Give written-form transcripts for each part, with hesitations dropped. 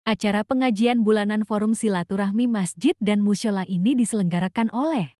Acara pengajian bulanan Forum Silaturahmi Masjid dan Mushola ini diselenggarakan oleh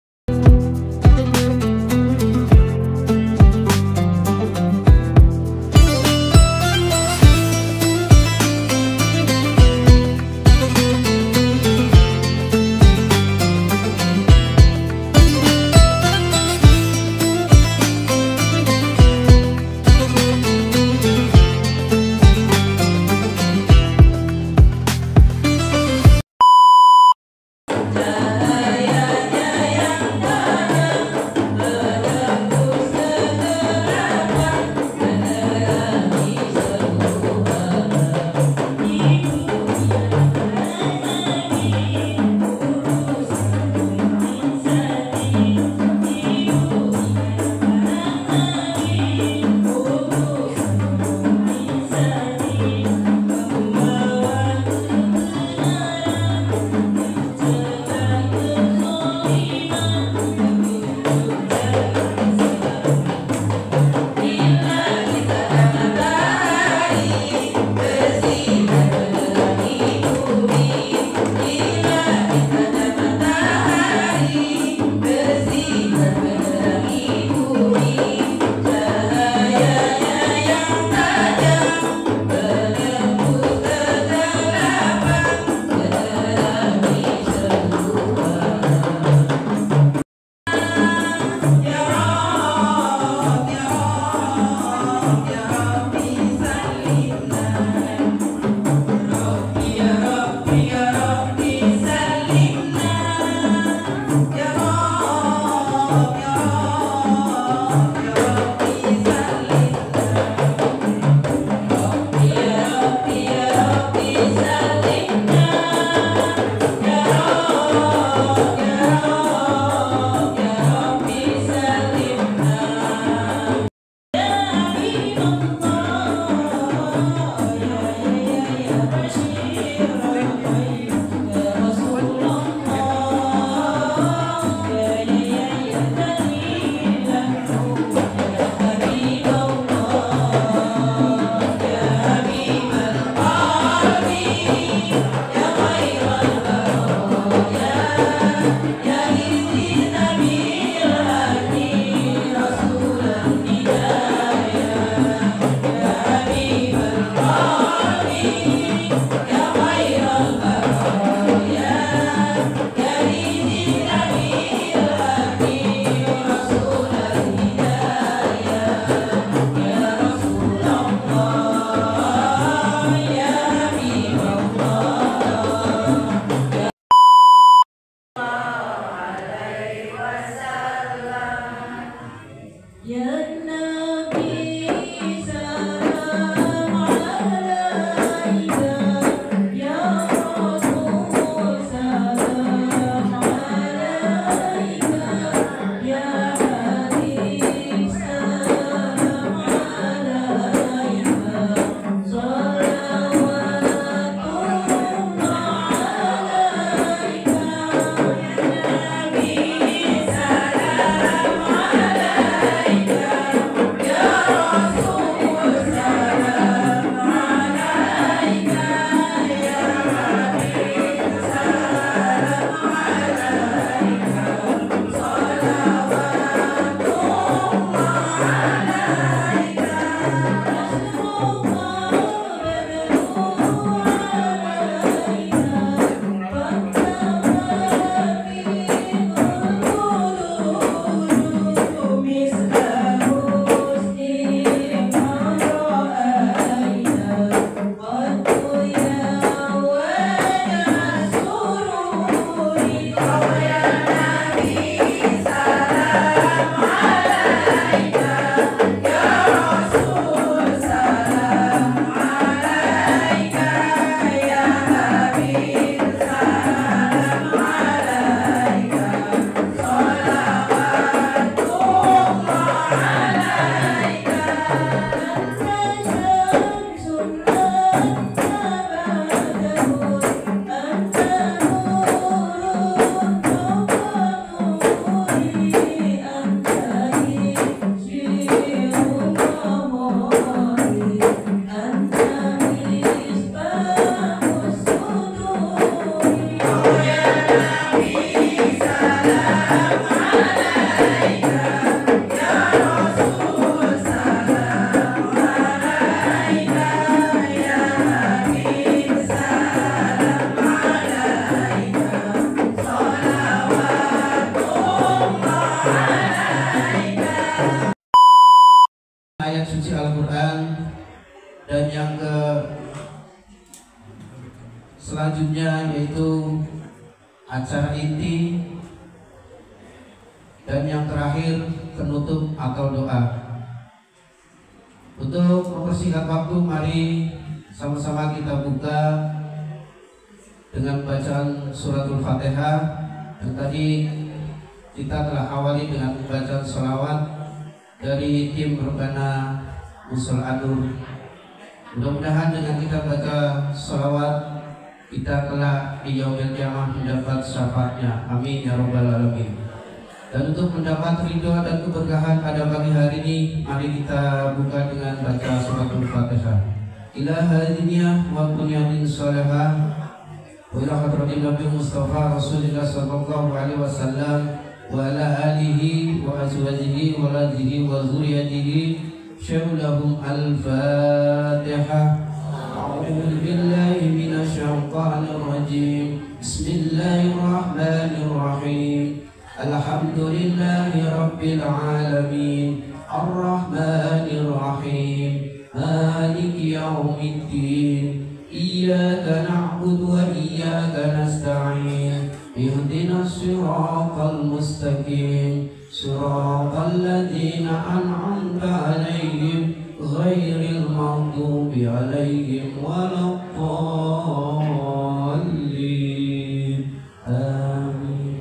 yaitu acara inti, dan yang terakhir penutup atau doa. Untuk mempersingkat waktu, mari sama-sama kita buka dengan bacaan suratul Fatihah. Yang tadi kita telah awali dengan bacaan sholawat dari tim Rebana Musul Anur. Mudah-mudahan dengan kita baca sholawat, kita telah di yaumil qiyamah mendapat syafaatnya. Amin ya rabbal alamin. Dan untuk mendapat ridho dan keberkahan pada pagi hari ini, mari kita buka dengan baca suratul Fatihah. Ila hadiniyah wa kunyatin salihah wa ila hadratin Nabi Mustafa Rasulullah sallallahu alaihi wasallam wa ala alihi wa azwajihi wa radhihi wa zuriyatihi syawlahum al-Fatihah. A'udzu billahi minasy syaithanir rajim. Bismillahirrahmanirrahim. Alhamdulillahi rabbil alamin. Ar-Rahmanir Rahim. Maliki yaumiddin. Iyyaka na'budu wa iyyaka nasta'in. Ihdinas siratal mustaqim. Siratal ladzina an'amta 'alaihim ghairil maghdubi 'alaihim waladdallin. Amin.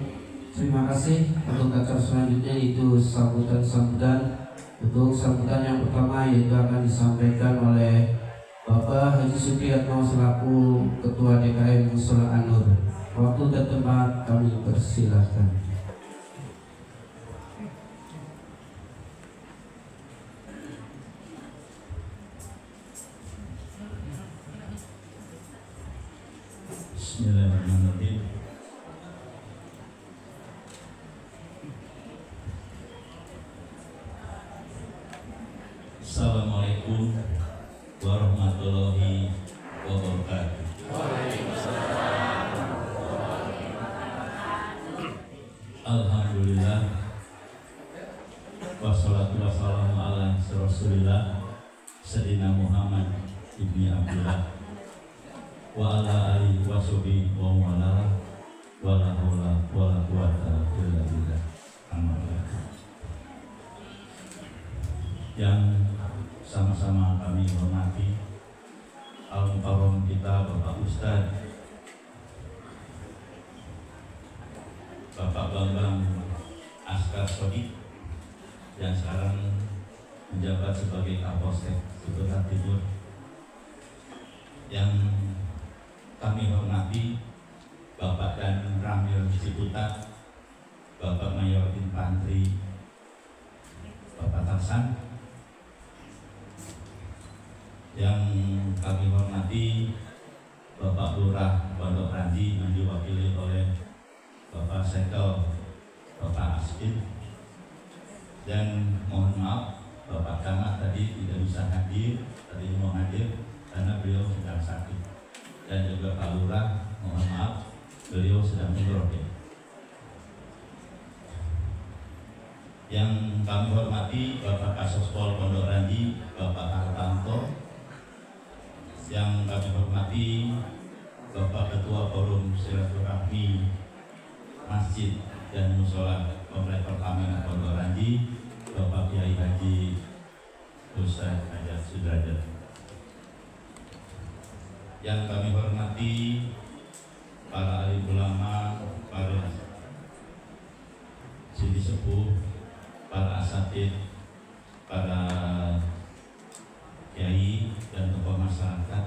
Terima kasih. Untuk acara selanjutnya itu sambutan-sambutan. Untuk sambutan yang pertama yaitu akan disampaikan oleh Bapak Haji Supriyatno selaku Ketua DKM Mushola An-Nur. Waktu dan tempat kami persilahkan. Bismillahirrahmanirrahim. Assalamualaikum warahmatullahi wabarakatuh. Alhamdulillah, wassalatu wassalamu ala Rasulillah Sayyidina Muhammad ibni Abdullah wa ala alihi wa sahbihi wa wala wala haula wala quwata illa billah. Yang sama-sama kami hormati al-mukarram kita Bapak Ustadz Bapak Bambang Askar Sodik yang sekarang menjabat sebagai Kapolsek Ciputat Timur, yang kami hormati Bapak dan Ramil Ciputat, Bapak Mayor Infantri Bapak Tarsan, yang kami hormati Bapak Lurah Pondok Ranji yang diwakili oleh Bapak Sekel Bapak Askin, dan mohon maaf Bapak Camat tadi tidak bisa hadir, tadi mau hadir karena beliau sedang sakit, dan juga Pak Lurah mohon maaf beliau sedang umroh. Yang kami hormati Bapak Kasospol Pondok Ranji Bapak Hartanto, yang kami hormati Bapak Ketua Forum Silaturahmi Masjid dan Mushola Komplek Pertamina Pondok Ranji Bapak Kiai Haji Ustaz Hajat Sudrajat. Yang kami hormati para alim ulama, para sini sepuh, para asatid, para kiai dan tokoh masyarakat,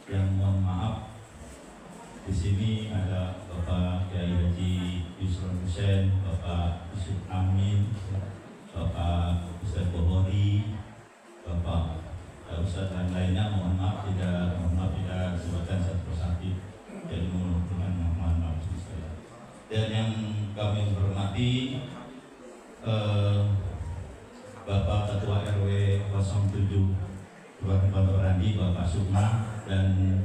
yang mohon maaf di sini ada Bapak Kiai Haji Yusron Hussein, Bapak Yusuf Amin, Bapak Ustaz Bohori, Bapak Ustaz dan lainnya. Mohon maaf tidak disebutkan satu persatu, jadi mohon maaf. Dan yang kami hormati Bapak Ketua RW 07 Kelurahan Pondok Ranji Bapak Sukma, dan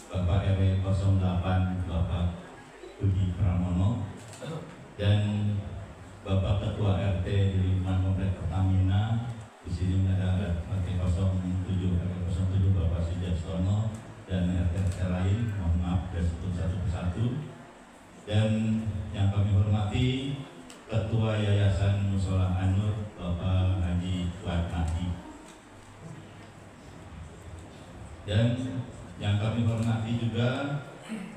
Bapak RW 08 Bapak Budi Pramono, dan Bapak Ketua RT di lingkungan Komplek Pertamina. Di sini ada RT 07 RW 07 Bapak Sujastono, dan RT lain, mohon maaf sudah sebut satu persatu. Dan yang kami hormati Ketua Yayasan Mushola An-Nur Bapak Haji Fuad Mahdi. Dan yang kami hormati juga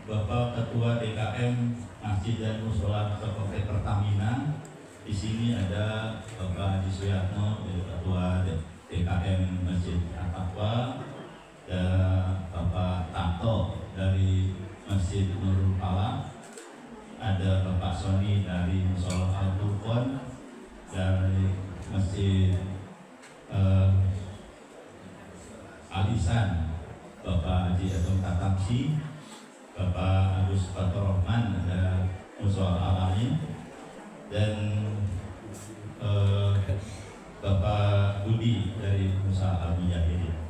Bapak Ketua DKM Masjid dan Mushola Sekolah Pertamina. Di sini ada Bapak Haji Suyatno, Ketua DKM Masjid At-Taqwa, dan Bapak Tato dari Masjid Nurul Falah, ada Bapak Soni dari Mushola Al-Furqon, dari Masjid Al-Ihsan Bapak Haji Atom Tatamsi, Bapak Agus Fathurrahman ada Mushola Al-Amin, dan Bapak Budi dari Mushola Al-Mujahidin.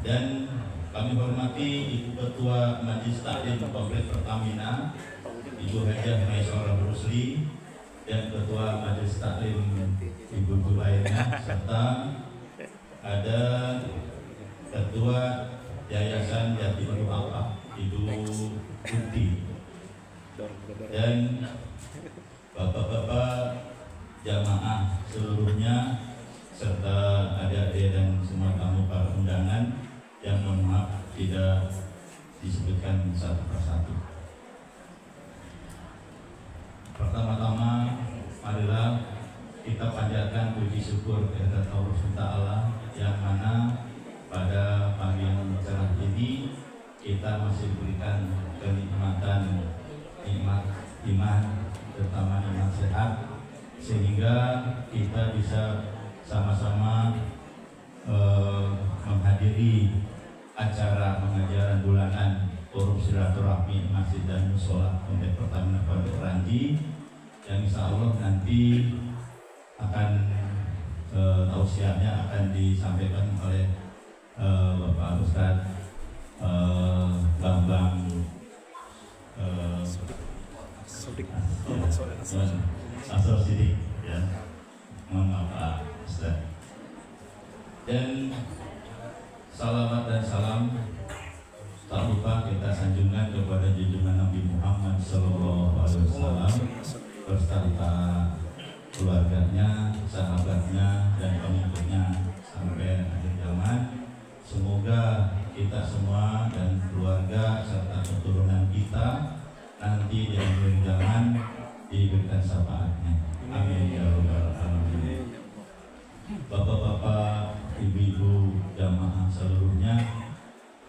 Dan kami hormati Ibu Ketua Majelis Taklim Komplek Pertamina, Ibu Hajah Maisorah Rusli, dan Ketua Majelis Taklim Ibu lainnya, serta ada Ketua Yayasan Yatim Du'afa Ibu Kunti, dan bapak-bapak jamaah seluruhnya, serta adik-adik dan semua tamu para undangan yang mohon maaf tidak disebutkan satu persatu. Pertama-tama, marilah kita panjatkan puji syukur kehadirat Allah SWT, yang mana pada pagi yang cerah ini kita masih diberikan kenikmatan nikmat iman, terutama iman sehat, sehingga kita bisa sama-sama menghadiri acara pengajaran bulanan Forum Silaturahmi Masjid dan Mushola Komplek Pertamina Pondok Ranji, yang insya Allah nanti akan tausiahnya akan disampaikan oleh Bapak Ustadz Bambang Asor Sidik, ya, mohon maaf Pak Ustadz. Dan salawat dan salam tak lupa kita sanjungkan kepada junjungan Nabi Muhammad SAW beserta keluarganya, sahabatnya, dan pengikutnya sampai akhir zaman. Semoga kita semua dan keluarga serta keturunan kita nanti di akhir zaman diberikan syafaatnya. Amin ya rabbal alamin. Bapak-bapak, ibu-ibu, jamaah seluruhnya,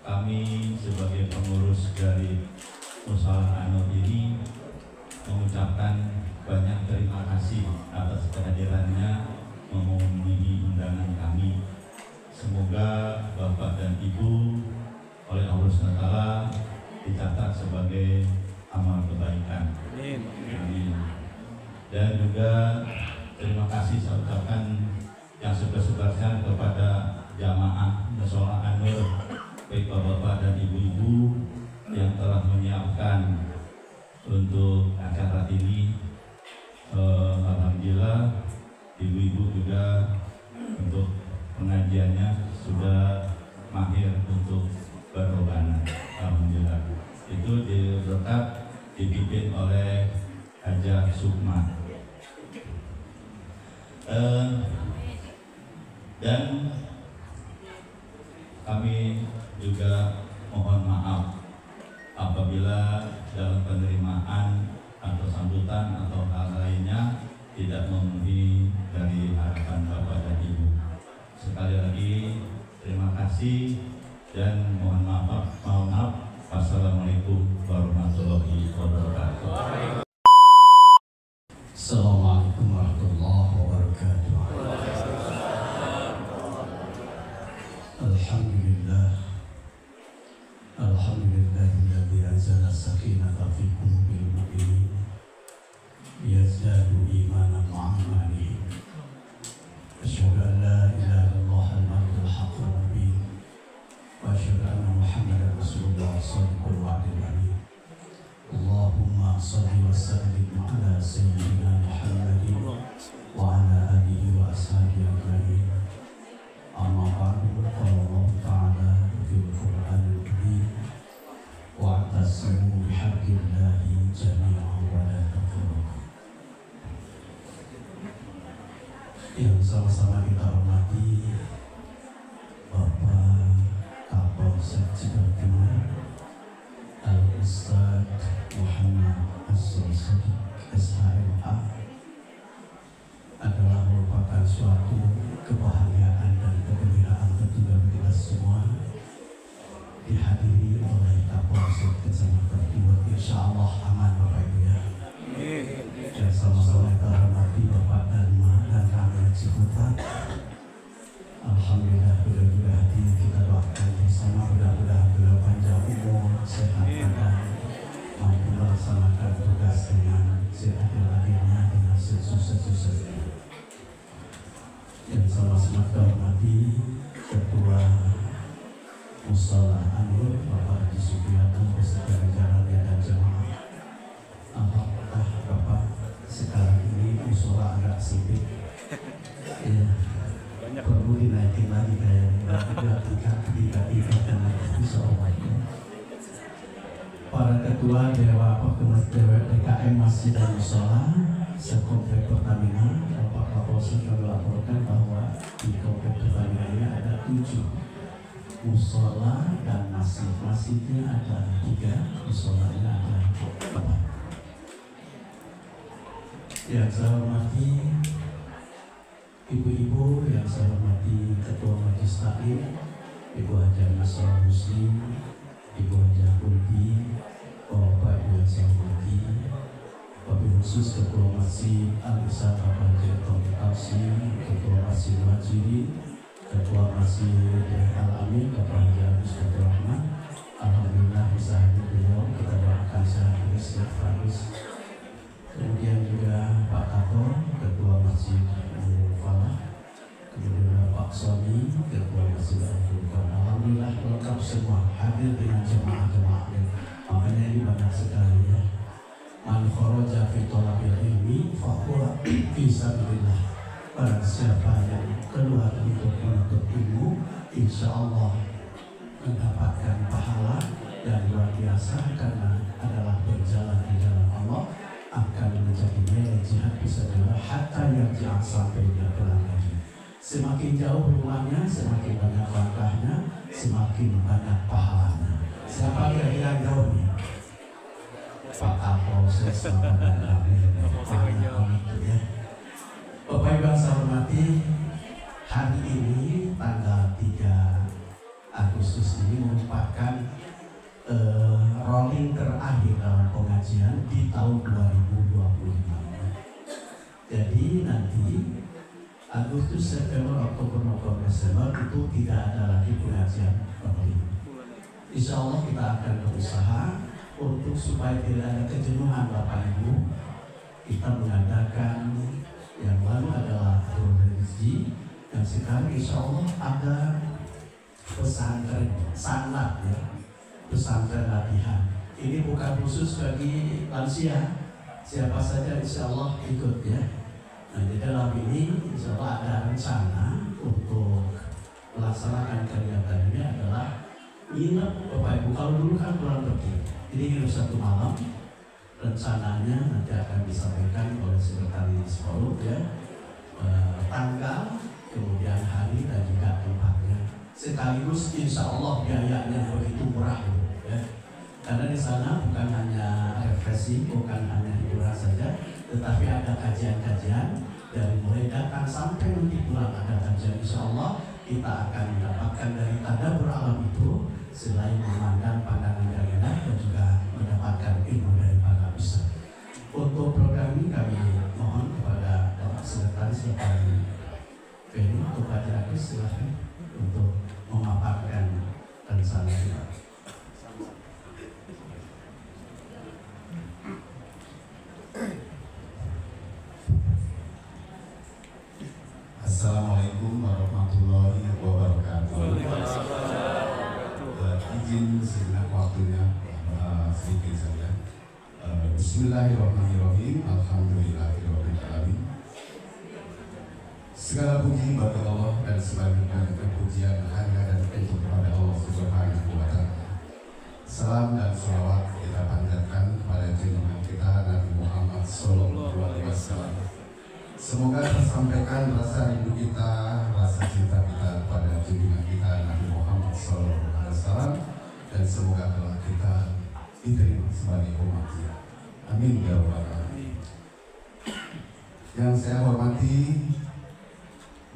kami sebagai pengurus dari Mushola An-Nur ini mengucapkan banyak terima kasih atas kehadirannya memenuhi undangan kami. Semoga Bapak dan Ibu oleh Allah SWT dicatat sebagai amal kebaikan. Amin. Dan juga terima kasih saya ucapkan yang sebesar-besarnya kepada jamaah Mushola An-Nur, baik bapak-bapak dan ibu-ibu yang telah menyiapkan untuk acara ini. Alhamdulillah, ibu-ibu juga untuk pengajiannya sudah mahir untuk berobana. Alhamdulillah, itu berkat dipimpin oleh Hajah Sukma. Dan kami juga mohon maaf apabila dalam penerimaan atau sambutan atau hal lainnya tidak memenuhi dari harapan Bapak dan Ibu. Sekali lagi terima kasih dan mohon maaf. Wassalamualaikum warahmatullahi wabarakatuh. Assalamualaikum warahmatullahi wabarakatuh. Alhamdulillah, alhamdulillahilladzi anzala sakinata fi qulubil mu'minin yazdadu imanan ma'a imanihim. Asyhadu an la ilaha illallah al-malikkul haqqul mubin wa asyhadu anna Muhammadan rasulullah shadiqul wa'dil amin. Allahumma shalli wa sallim ala sayyidina Muhammadin wa ala alihi wa ashabihi ajma'in. Amma ba'du, qala Allah ta'ala fil Qur'anil Karim wa'tasimu bihablillahi jami'an wa la tafarraqu. Yang sama-sama kita hormati Bapak Kapolsek Cikarang Al-Ustaz Muhammad As-Sadiq SHMA, adalah merupakan suatu kebahagiaan dan kegembiraan tentunya kita semua dihadiri oleh Kapolsek Kecamatan Tiwat. Insya Allah aman Bapak Ibu ya. Dan sama-sama kita hormati Bapak Dharma dan Ramil Ciputat. Alhamdulillah mudah-mudahan hati kita doakan bersama, mudah-mudahan beliau panjang umur, sehat badan, mampu melaksanakan tugas dengan seadil-adilnya, dengan sukses-suksesnya. Yang sama-sama kita hormati Ketua Mushola Anur Bapak Haji Supriyatna beserta jajarannya dan jemaah. Apakah Bapak sekarang ini mushola agak sempit? Ya, perlu dinaikin lagi kayak tiga dan insya Allah. Para ketua dewa DKM Masjid dan Mushola sekomplek Pertamina, Bapak Kapolsek melaporkan bahwa di komplek Pertamina ini ada 7 mushola dan masjidnya ada 3, musholanya ada 4. Yang saya hormati ibu-ibu, yang saya hormati Ketua Majelis Taklim Ibu Haja Nasrul Muslim, Ibu Haja Kunti, Bapak Ibu yang saya hormati, wabil khusus Ketua Masjid Al-Isha Bapak Haji Tommy Tafsir, Ketua Masjid Wajiri, Ketua Masjid Al-Amin Bapak Haji Agus Fatul Rahman. Alhamdulillah bisa hadir beliau, kita doakan sehat terus. Kemudian juga Pak Kato, Ketua Masjid Al-Falah, kemudian Pak Soni, Ketua Masjid Al-Furqan. Alhamdulillah lengkap semua hadir dengan jemaah-jemaahnya. Makanya ini banyak sekali ya. Man kharaja fi thalabil ilmi fa huwa fi sabilillah. Barang siapa yang keluar untuk menuntut ilmu, insya Allah mendapatkan pahala dan luar biasa karena adalah berjalan di jalan Allah, akan menjadi nilai jihad bisa juga hatta yang jangan sampai dia pulang lagi. Semakin jauh rumahnya, semakin banyak langkahnya, semakin banyak pahalanya. Siapa kira-kira jauh nih? Pak Kapolsek sama dan ya. Bapak Ibu yang saya hormati, hari ini tanggal 3 Agustus ini merupakan rolling terakhir dalam pengajian di tahun 2025. Jadi nanti Agustus, September, Oktober, November, Desember itu tidak ada lagi pengajian rolling. Insya Allah kita akan berusaha untuk supaya tidak ada kejenuhan Bapak Ibu. Kita mengadakan yang lalu adalah religi, dan sekarang insya Allah ada pesantren sanat ya, pesantren latihan. Ini bukan khusus bagi lansia, siapa saja insya Allah ikut ya. Nah di dalam ini insya Allah ada rencana untuk melaksanakan kegiatan ini adalah nginep Bapak Ibu. Kalau dulu kan pulang pergi, ini nginep 1 malam. Rencananya nanti akan disampaikan oleh Sekretaris Forum ya, tanggal, kemudian hari dan juga tempatnya. Sekaligus insya Allah biayanya begitu murah ya. Karena di sana bukan hanya refreshing, bukan hanya hiburan saja, tetapi ada kajian-kajian dari mulai datang sampai nanti pulang ada kajian. Insya Allah kita akan mendapatkan dari tanda beralam itu selain memandang pandangan yang enak dan juga mendapatkan ilmu dari para ustaz. Untuk program ini kami mohon kepada Bapak Sekretaris Bapak Feni untuk Pak Agus silahkan untuk memaparkan rencana kita. Assalamualaikum warahmatullahi wabarakatuh. Izin sejenak waktunya sedikit saja. Bismillahirrahmanirrahim. Alhamdulillahirabbil alamin. Segala puji bagi Allah dan sebaliknya pujian hanya dan untuk kepada Allah Subhanahu wa Ta'ala. Salam dan salawat kita panjatkan kepada junjungan kita Nabi Muhammad Sallallahu Alaihi Wasallam. Semoga tersampaikan rasa rindu kita, rasa cinta kita pada junjungan kita Nabi Muhammad Sallallahu Alaihi Wasallam, dan semoga kelak kita diterima sebagai umatnya. Amin ya rabbal alamin. Yang saya hormati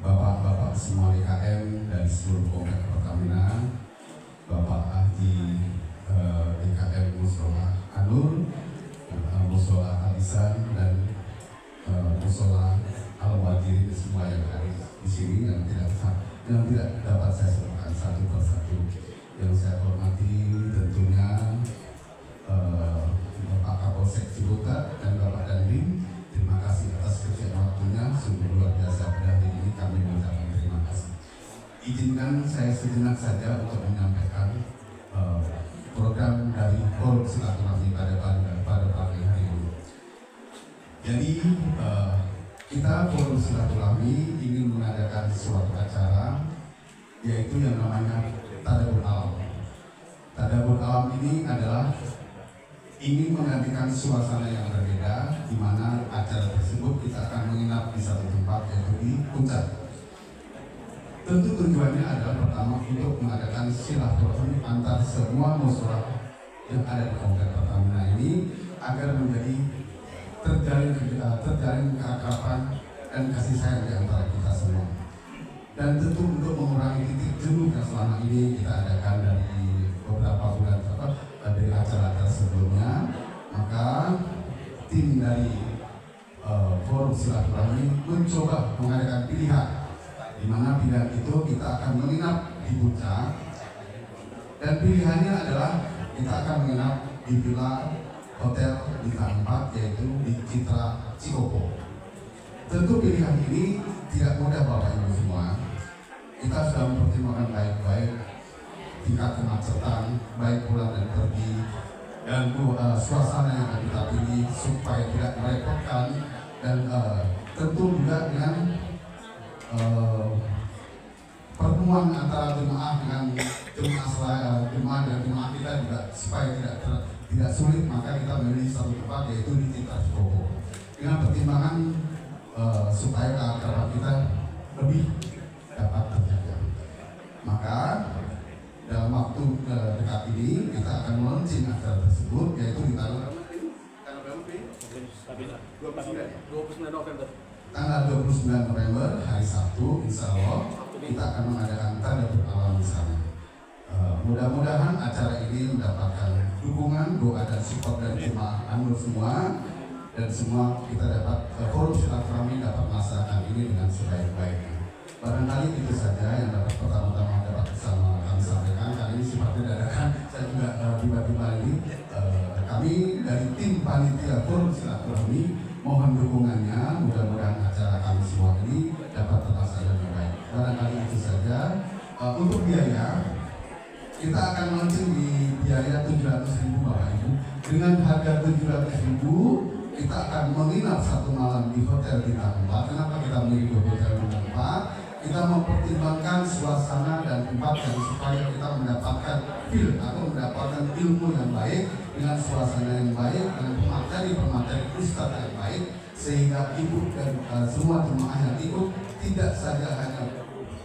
Bapak-bapak semua DKM dan seluruh Komplek Pertamina, Bapak Haji DKM Musola Anur, Musola Alisan, dan Musola Al-Wajiri, semua yang hadir di sini yang tidak dapat saya sebutkan satu persatu. Yang saya hormati tentunya Bapak Kapolsek Ciputat dan Bapak Dandim. Terima kasih atas kecil waktunya, sungguh luar biasa pada hari ini kami mengucapkan terima kasih. Izinkan saya sejenak saja untuk menyampaikan program dari Forum Silaturahmi pada pagi hari ini. Jadi kita Forum Silaturahmi ingin mengadakan suatu acara, yaitu yang namanya Tadabbur Alam. Tadabbur Alam ini adalah ingin menggantikan suasana yang berbeda, di mana acara tersebut kita akan menginap di satu tempat, yaitu di Puncak. Tentu tujuannya adalah pertama untuk mengadakan silaturahmi antar semua musyawarah yang ada di Komplek Pertamina ini, agar menjadi terjalin keakraban dan kasih sayang di antara kita semua. Dan tentu untuk mengurangi titik jenuh yang selama ini kita adakan dari beberapa bulan dari acara-acara sebelumnya, maka tim dari Forum Silaturahmi mencoba mengadakan pilihan, di mana pilihan itu kita akan menginap di Puncak, dan pilihannya adalah kita akan menginap di Villa Hotel Bintang 4, yaitu di Citra Cikopo. Tentu pilihan ini tidak mudah Bapak Ibu semua. Kita sudah mempertimbangkan baik-baik tingkat kemacetan, baik pulang dan pergi, dan suasana yang akan kita pilih supaya tidak merepotkan, dan tentu juga dengan pertemuan antara jemaah dengan jemaah dan jemaah kita juga supaya tidak sulit, maka kita memilih satu tempat, yaitu di Citra Cikopo, dengan pertimbangan supaya keakraban kita lebih dapat terjaga. Maka dalam waktu dekat ini kita akan launching acara tersebut, yaitu di tanggal 29 November. Tanggal 29 November hari Sabtu, insya Allah kita akan mengadakan Tadabbur Alam di sana. Mudah-mudahan acara ini mendapatkan dukungan, doa dan support dari jemaah Anur semua, dan semua kita dapat Forum Silaturahmi dapat melaksanakan ini dengan sebaik-baiknya. Barangkali itu saja yang dapat pertama-tama dapat kami sampaikan. Kali ini sifatnya dadakan, saya juga tiba-tiba ini kami dari tim panitia Forum Silaturahmi mohon dukungannya, mudah-mudahan acara kami semua ini dapat terlaksana dengan baik. Barangkali itu saja. Untuk biaya, kita akan launching di biaya 700.000 Bapak Ibu. Dengan harga 700.000, kita akan menginap satu malam di Hotel Bintang 4. Kenapa kita memilih Hotel Bintang 4? Kita mempertimbangkan suasana dan tempat yang supaya kita mendapatkan feel atau mendapatkan ilmu yang baik, dengan suasana yang baik, dengan pemateri ustadz yang baik, sehingga ibu dan semua jemaah yang ikut tidak saja hanya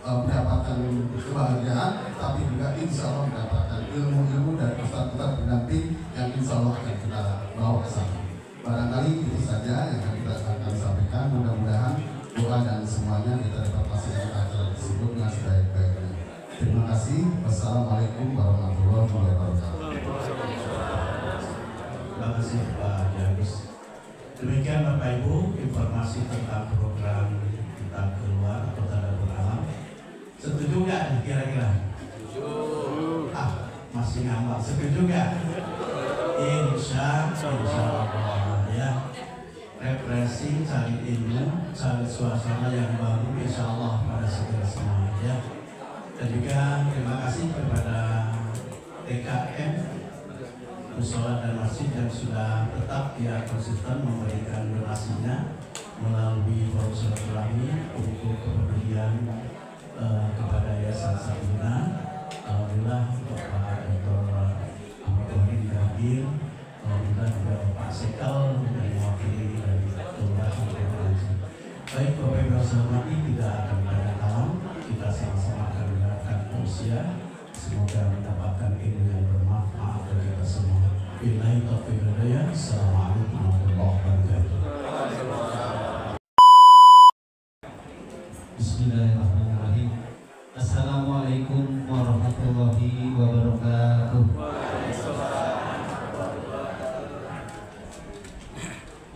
mendapatkan kebahagiaan, tapi juga insya Allah mendapatkan ilmu-ilmu dari ustadz-ustadz pendamping yang insya Allah akan kita bawa ke sana. Barangkali itu saja yang kita akan sampaikan. Mudah-mudahan doa dan semuanya kita dapat melaksanakan acara tersebut dengan sebaik-baiknya. Terima kasih. Wassalamualaikum warahmatullahi wabarakatuh. Terima kasih Pak Jagus. Demikian Bapak Ibu informasi tentang program kita keluar atau Tadabbur Alam. Setuju nggak kira-kira? Setuju. Masih ngambak. Setuju nggak? Insya Allah ya. Refreshing, cari ilmu, cari suasana yang baru, insya Allah pada segera semuanya ya. Dan juga terima kasih kepada TKM Musola dan Masjid yang sudah tetap konsisten memberikan donasinya melalui forum silaturahmi untuk kepedulian kepada Yayasan Sakinah. Alhamdulillah Bapak Dr. Ahmad Wahid hadir, alhamdulillah juga Bapak Sekal yang mewakili dari Kelurahan Haji. Baik Bapak Ibu Sahabat, tidak akan pada kalam, kita sama-sama akan mendengarkan tausiah. Semoga mendapatkan ilmu yang bermanfaat bagi kita semua. Billahi taufiq wal hidayah. Assalamualaikum warahmatullahi wabarakatuh. Bismillahirrahmanirrahim. Assalamualaikum warahmatullahi wabarakatuh.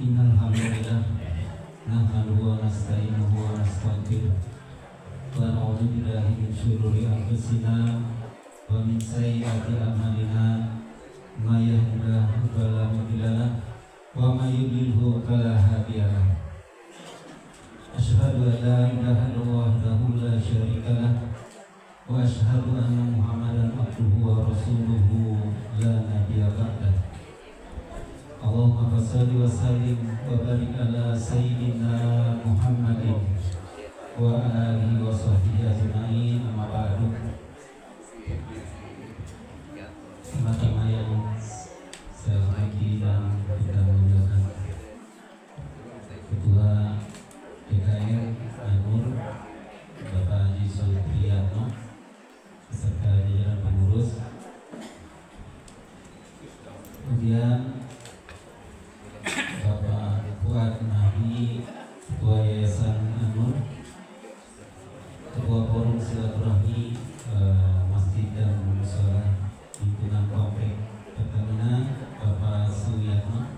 Innal hamdalillah nahmaduhu wa nasta'inuhu wa nastaghfiruh wa na'udzu billahi min syururi anfusina wa min sayyiati a'malina may yahdihillahu fala mudilla lahu wa may yudlilhu fala hadiya lahu. Asyhadu an la ilaha illallah wahdahu la syarika lahu wa asyhadu anna Muhammadan abduhu wa rasuluhu la nabiyya ba'dahu. Allahumma shalli wa sallim wa barik ala sayyidina Muhammadin wa alihi wa sahbihi ajma'in, amma ba'du. Teman-teman yang saya hormati dan kita muliakan, Ketua DKR Anur Bapak Haji Sultriyatno beserta jajaran pengurus, kemudian Bapak Fuad Nabi, Ketua Yayasan Anur, Ketua Forum Silaturahmi Masjid dan Mushola lingkungan Komplek Pertamina Bapak Suyatno,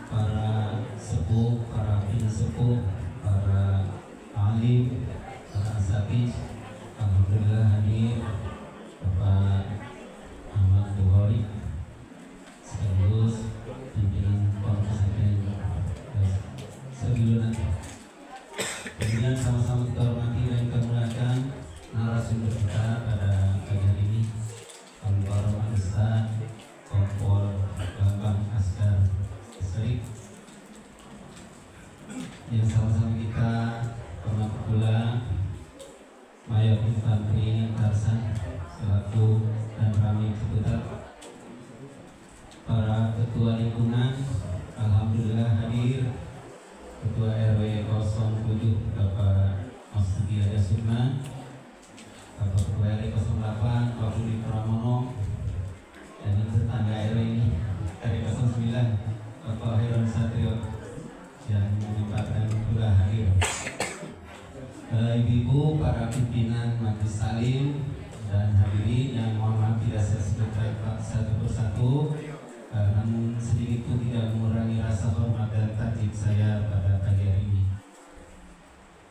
para sepuh, para pinsepuh, para alim, para asatidz, alhamdulillah hadir Bapak Ahmad Bukhari sekaligus pimpinan Pondok Pesantren Sabiluna. Kemudian sama-sama kita hormati dan kita muliakan narasumber kita pada pagi hari ini, Al-Mukarram Al-Ustaz Kompol Bambang Asgar Esrik, yang sama-sama kita hormati pula Mayor Infantri Tarsan selaku dan Ramil Seputar, para ketua lingkungan, alhamdulillah hadir Ketua RW 07 Bapak Mas Sugiada Sukma, Bapak Ketua RW 08 Pak Budi Pramono, dan tetangga RW ini RW 09 Bapak Heron Satrio yang menyempatkan pula hadir. Ibu-ibu, para pimpinan Majelis Salim dan hadirin yang mohon maaf tidak saya sebutkan satu persatu, namun sedikit pun tidak mengurangi rasa hormat dan takjub saya pada pagi hari ini.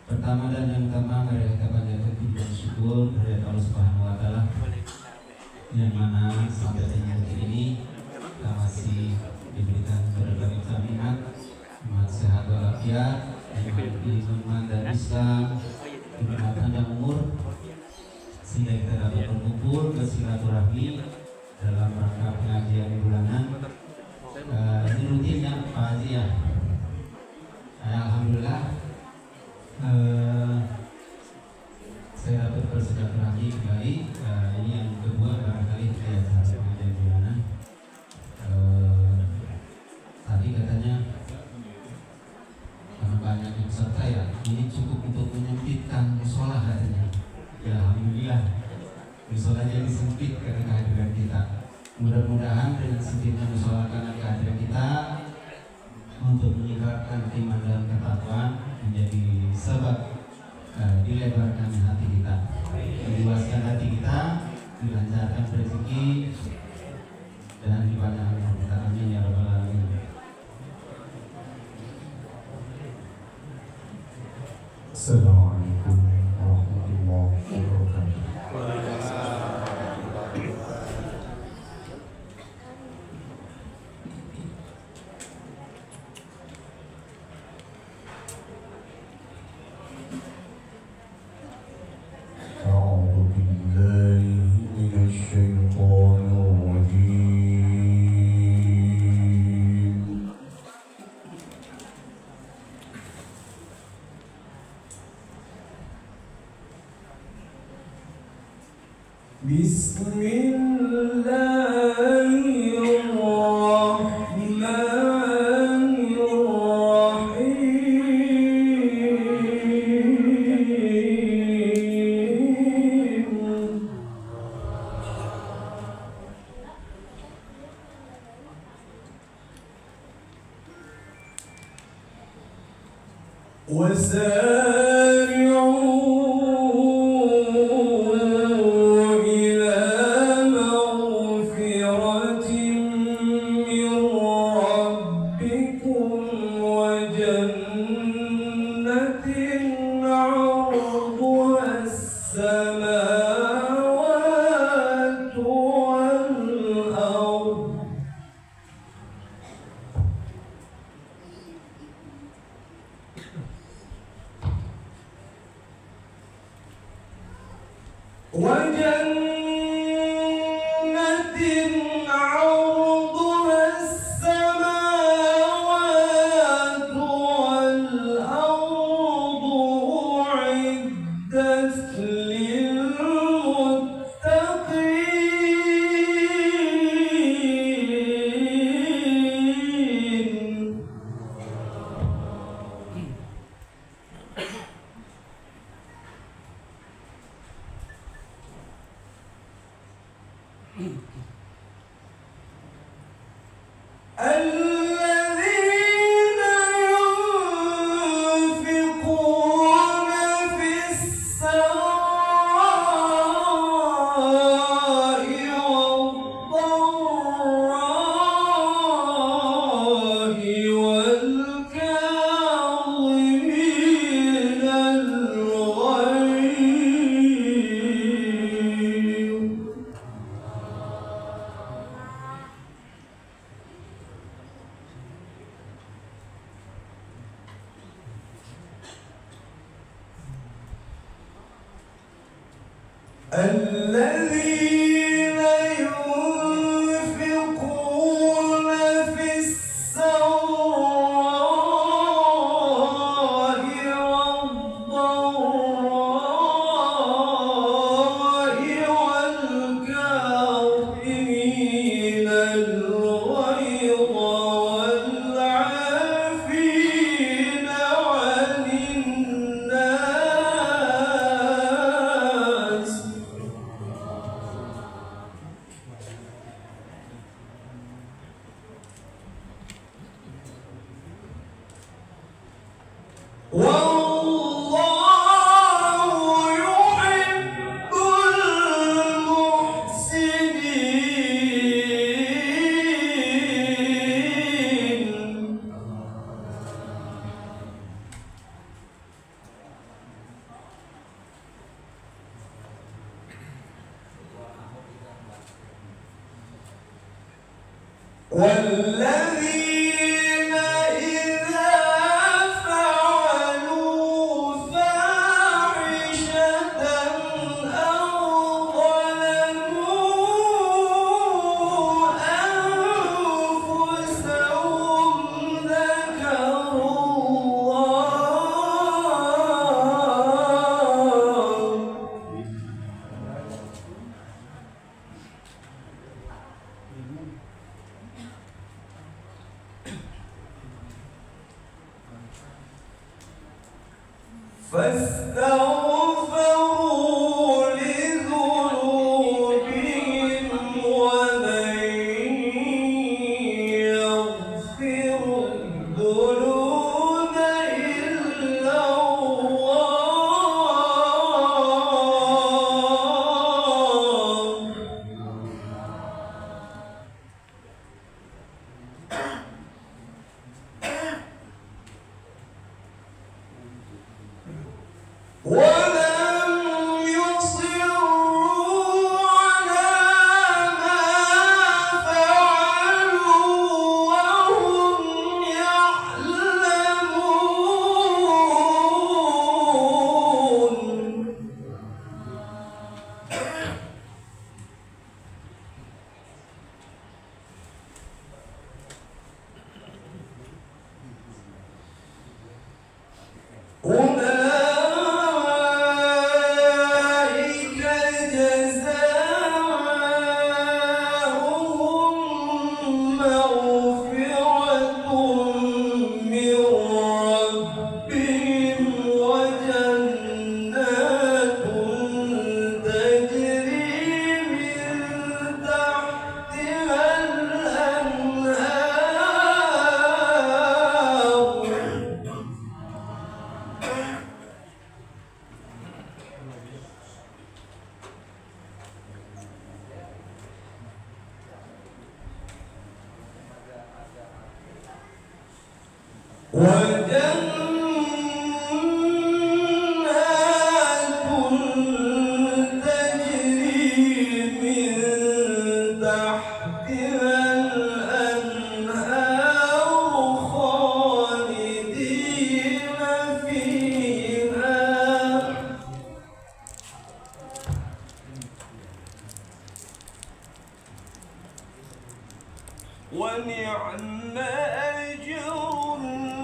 Pertama dan yang utama, mari kita panjatkan puji dan syukur kepada Allah Subhanahu wa Ta'ala, yang mana sampai dengan detik ini kita masih diberikan berbagai jaminan sehat walafiat, iman dan Islam, kenikmatan dan umur, sehingga kita dapat berkumpul bersilaturahmi dalam rangka pengajian bulanan. Ini rutinnya Pak Haji ya. Alhamdulillah saya dapat bersilaturahmi kembali. Ini yang kedua barangkali saya pengajian bulanan. Tadi katanya karena banyak yang peserta ya, ini cukup untuk menyempitkan musola katanya. Ya alhamdulillah, musolanya disempit karena kehadiran kita. Mudah-mudahan dengan sempitnya musola karena kehadiran kita untuk meningkatkan iman dan ketakwaan menjadi sebab dilebarkan hati kita, diluaskan hati kita, dilancarkan rezeki dan dipanjangkan umur kita. Amin ya rabbal alamin. Assalamualaikum warahmatullahi wabarakatuh. الذين ينفقون في السراء والضراء والكاظمين الغيظ والعافين عن الناس والله يحب المحسنين. والذين إذا فعلوا فاحشة أو ظلموا أنفسهم ذكروا الله فاستغفروا لذنوبهم ومن يغفر الذنوب إلا الله ولم يصروا على ما فعلوا وهم يعلمون. أولئك جزاؤهم مغفرة من ربهم وجنات تجري من تحتها الأنهار ونعم أجر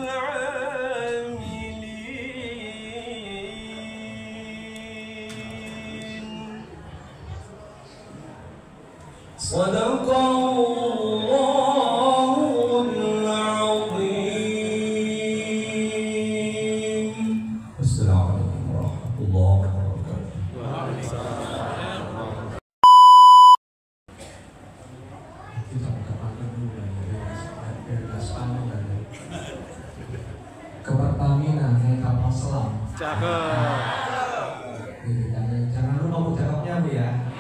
العاملين. صدق الله العظيم. السلام عليكم ورحمة الله وبركاته. Kita mengatakan dulu dari Asana dan ke Pertamina naik kapal selam. Jangan lupa ucapnya Bu ya.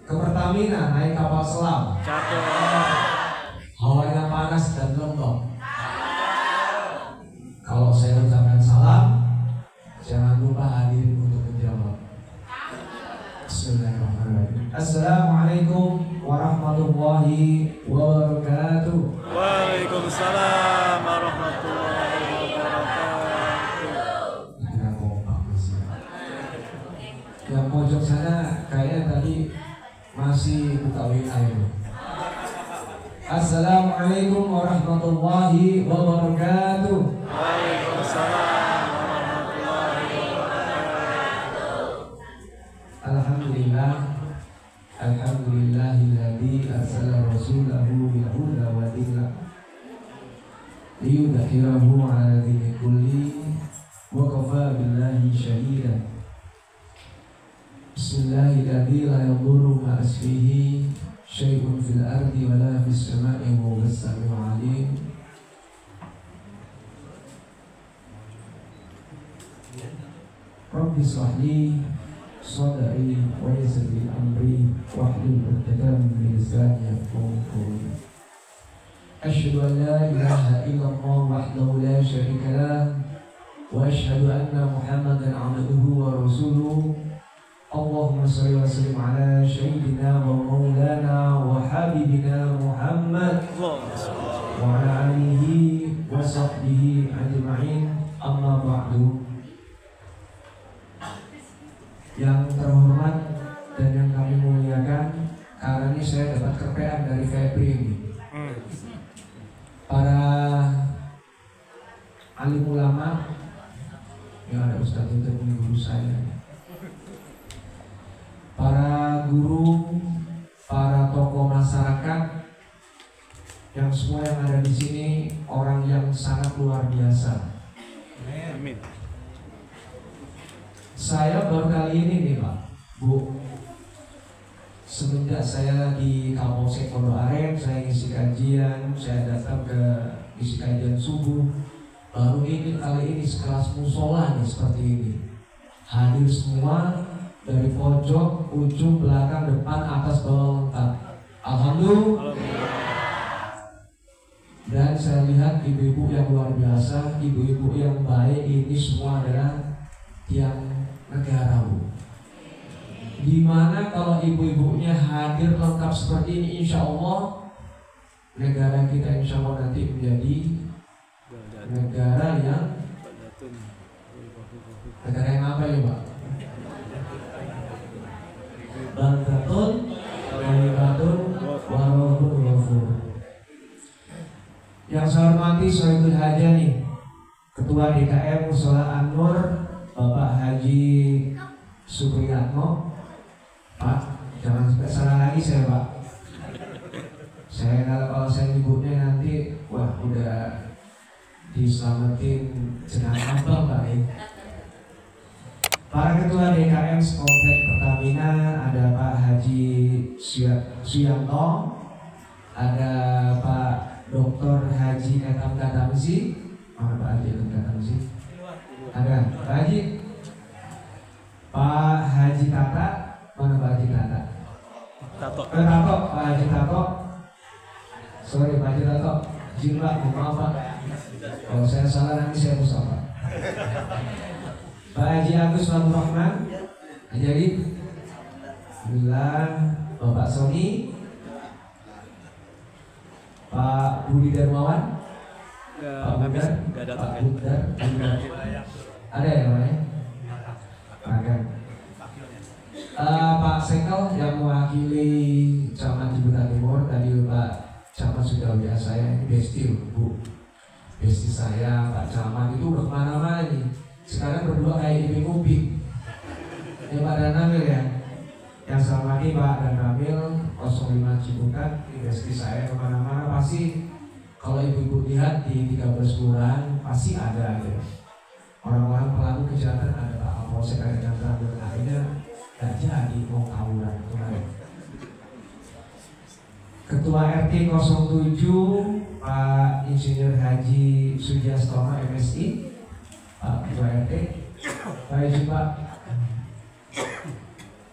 Ke Pertamina naik kapal selam. Hawanya panas dan lembab. Kalau saya ucapkan salam, jangan lupa hadir untuk menjawab. Bismillahirrahmanirrahim. Assalamualaikum warahmatullahi wabarakatuh. Waalaikumsalam warahmatullahi wabarakatuh. Tidak kompak masih. Yang pojok sana kayaknya tadi masih Betawi air. Assalamualaikum warahmatullahi wabarakatuh. Waalaikumsalam warahmatullahi wabarakatuh. Alhamdulillah. Alhamdulillahilladzi arsala rasulahu bil huda wa dinil liyudhhirahu 'ala dini kulli wa kafa billahi shahida. Bismillahilladzi la yadurru ma ismihi syai'un fil ardi wa la fis sama'i wa huwas sami'ul 'alim. Rabbi shrah li sadri wa yassir li amri wahlul 'uqdatam min lisani yafqahu qawli. Asyhadu an la ilaha illallah wahdahu la syarika lah wa asyhadu anna Muhammadan 'abduhu wa rasuluh. Allahumma shalli wa sallim ala sayyidina wa maulana wa habibina Muhammad wa ala alihi wa sahbihi ajma'in. Amma ba'du. Yang terhormat dan yang kami muliakan, karena ini saya dapat kepean dari Febri ini. Para alim ulama, yang ada Ustadz itu guru saya. Para guru, para tokoh masyarakat, yang semua yang ada di sini orang yang sangat luar biasa. Amin. Saya baru kali ini nih Pak, Bu, semenjak saya di Kapolsek Pondok Aren, saya ngisi kajian, saya datang ke isi kajian subuh. Baru ini kali ini sekelas musola nih seperti ini, hadir semua dari pojok, ujung, belakang, depan, atas, bawah lengkap. Alhamdulillah. Dan saya lihat ibu-ibu yang luar biasa, ibu-ibu yang baik, ini semua adalah yang negara, Bu. Dimana kalau ibu-ibunya hadir lengkap seperti ini, insya Allah negara kita insya Allah nanti menjadi negara yang apa ya Pak? Baldatun Kalimatun Warahun Wafur. Yang saya hormati Sohibul Haja nih, Ketua DKM Mushola An-Nur Bapak Haji Supriyatno. Pak, jangan sampai salah lagi saya Pak. Saya kalau saya nyebutnya nanti, wah udah diselamatin jenazah abang Pak nih. Para ketua DKM Komplek Pertamina, ada Pak Haji Suyanto, ada Pak Dr. Haji Etam Katamzi. Mana Pak Haji Etam Katamzi? Ada Pak Haji. Pak Haji Tata, mana Pak Haji Tata? Tato, Pak Haji Tato. Sorry Pak Haji Tato. Izin Pak, mohon maaf Pak. Kalau saya salah nanti saya musafah. Pak Haji Agus Rahman, Haji Alhamdulillah. Bapak Sony, Pak Budi Darmawan, Pak Bundar, Pak Bundar, ada ya namanya? Akan. Pak Sekel yang mewakili Camat Ciputat Timur, tadi Pak Camat sudah lihat saya, ini besti Bu, besti saya, Pak Camat itu udah kemana-mana nih. Sekarang berdua kayak Ibu Kopi, ya Pak dan Ramil ya. Yang selama ini Pak dan Ramil 05 Ciputat, ini besti saya kemana-mana pasti. Kalau ibu-ibu lihat di 13 kelurahan pasti ada gitu. Orang-orang pelaku kejahatan ada Pak Kapolsek, ada yang Ramil, akhirnya gak jadi mau tawuran kemarin. Ketua RT 07 Pak Insinyur Haji Sujastono MSI, Pak Ketua RT. Baik Pak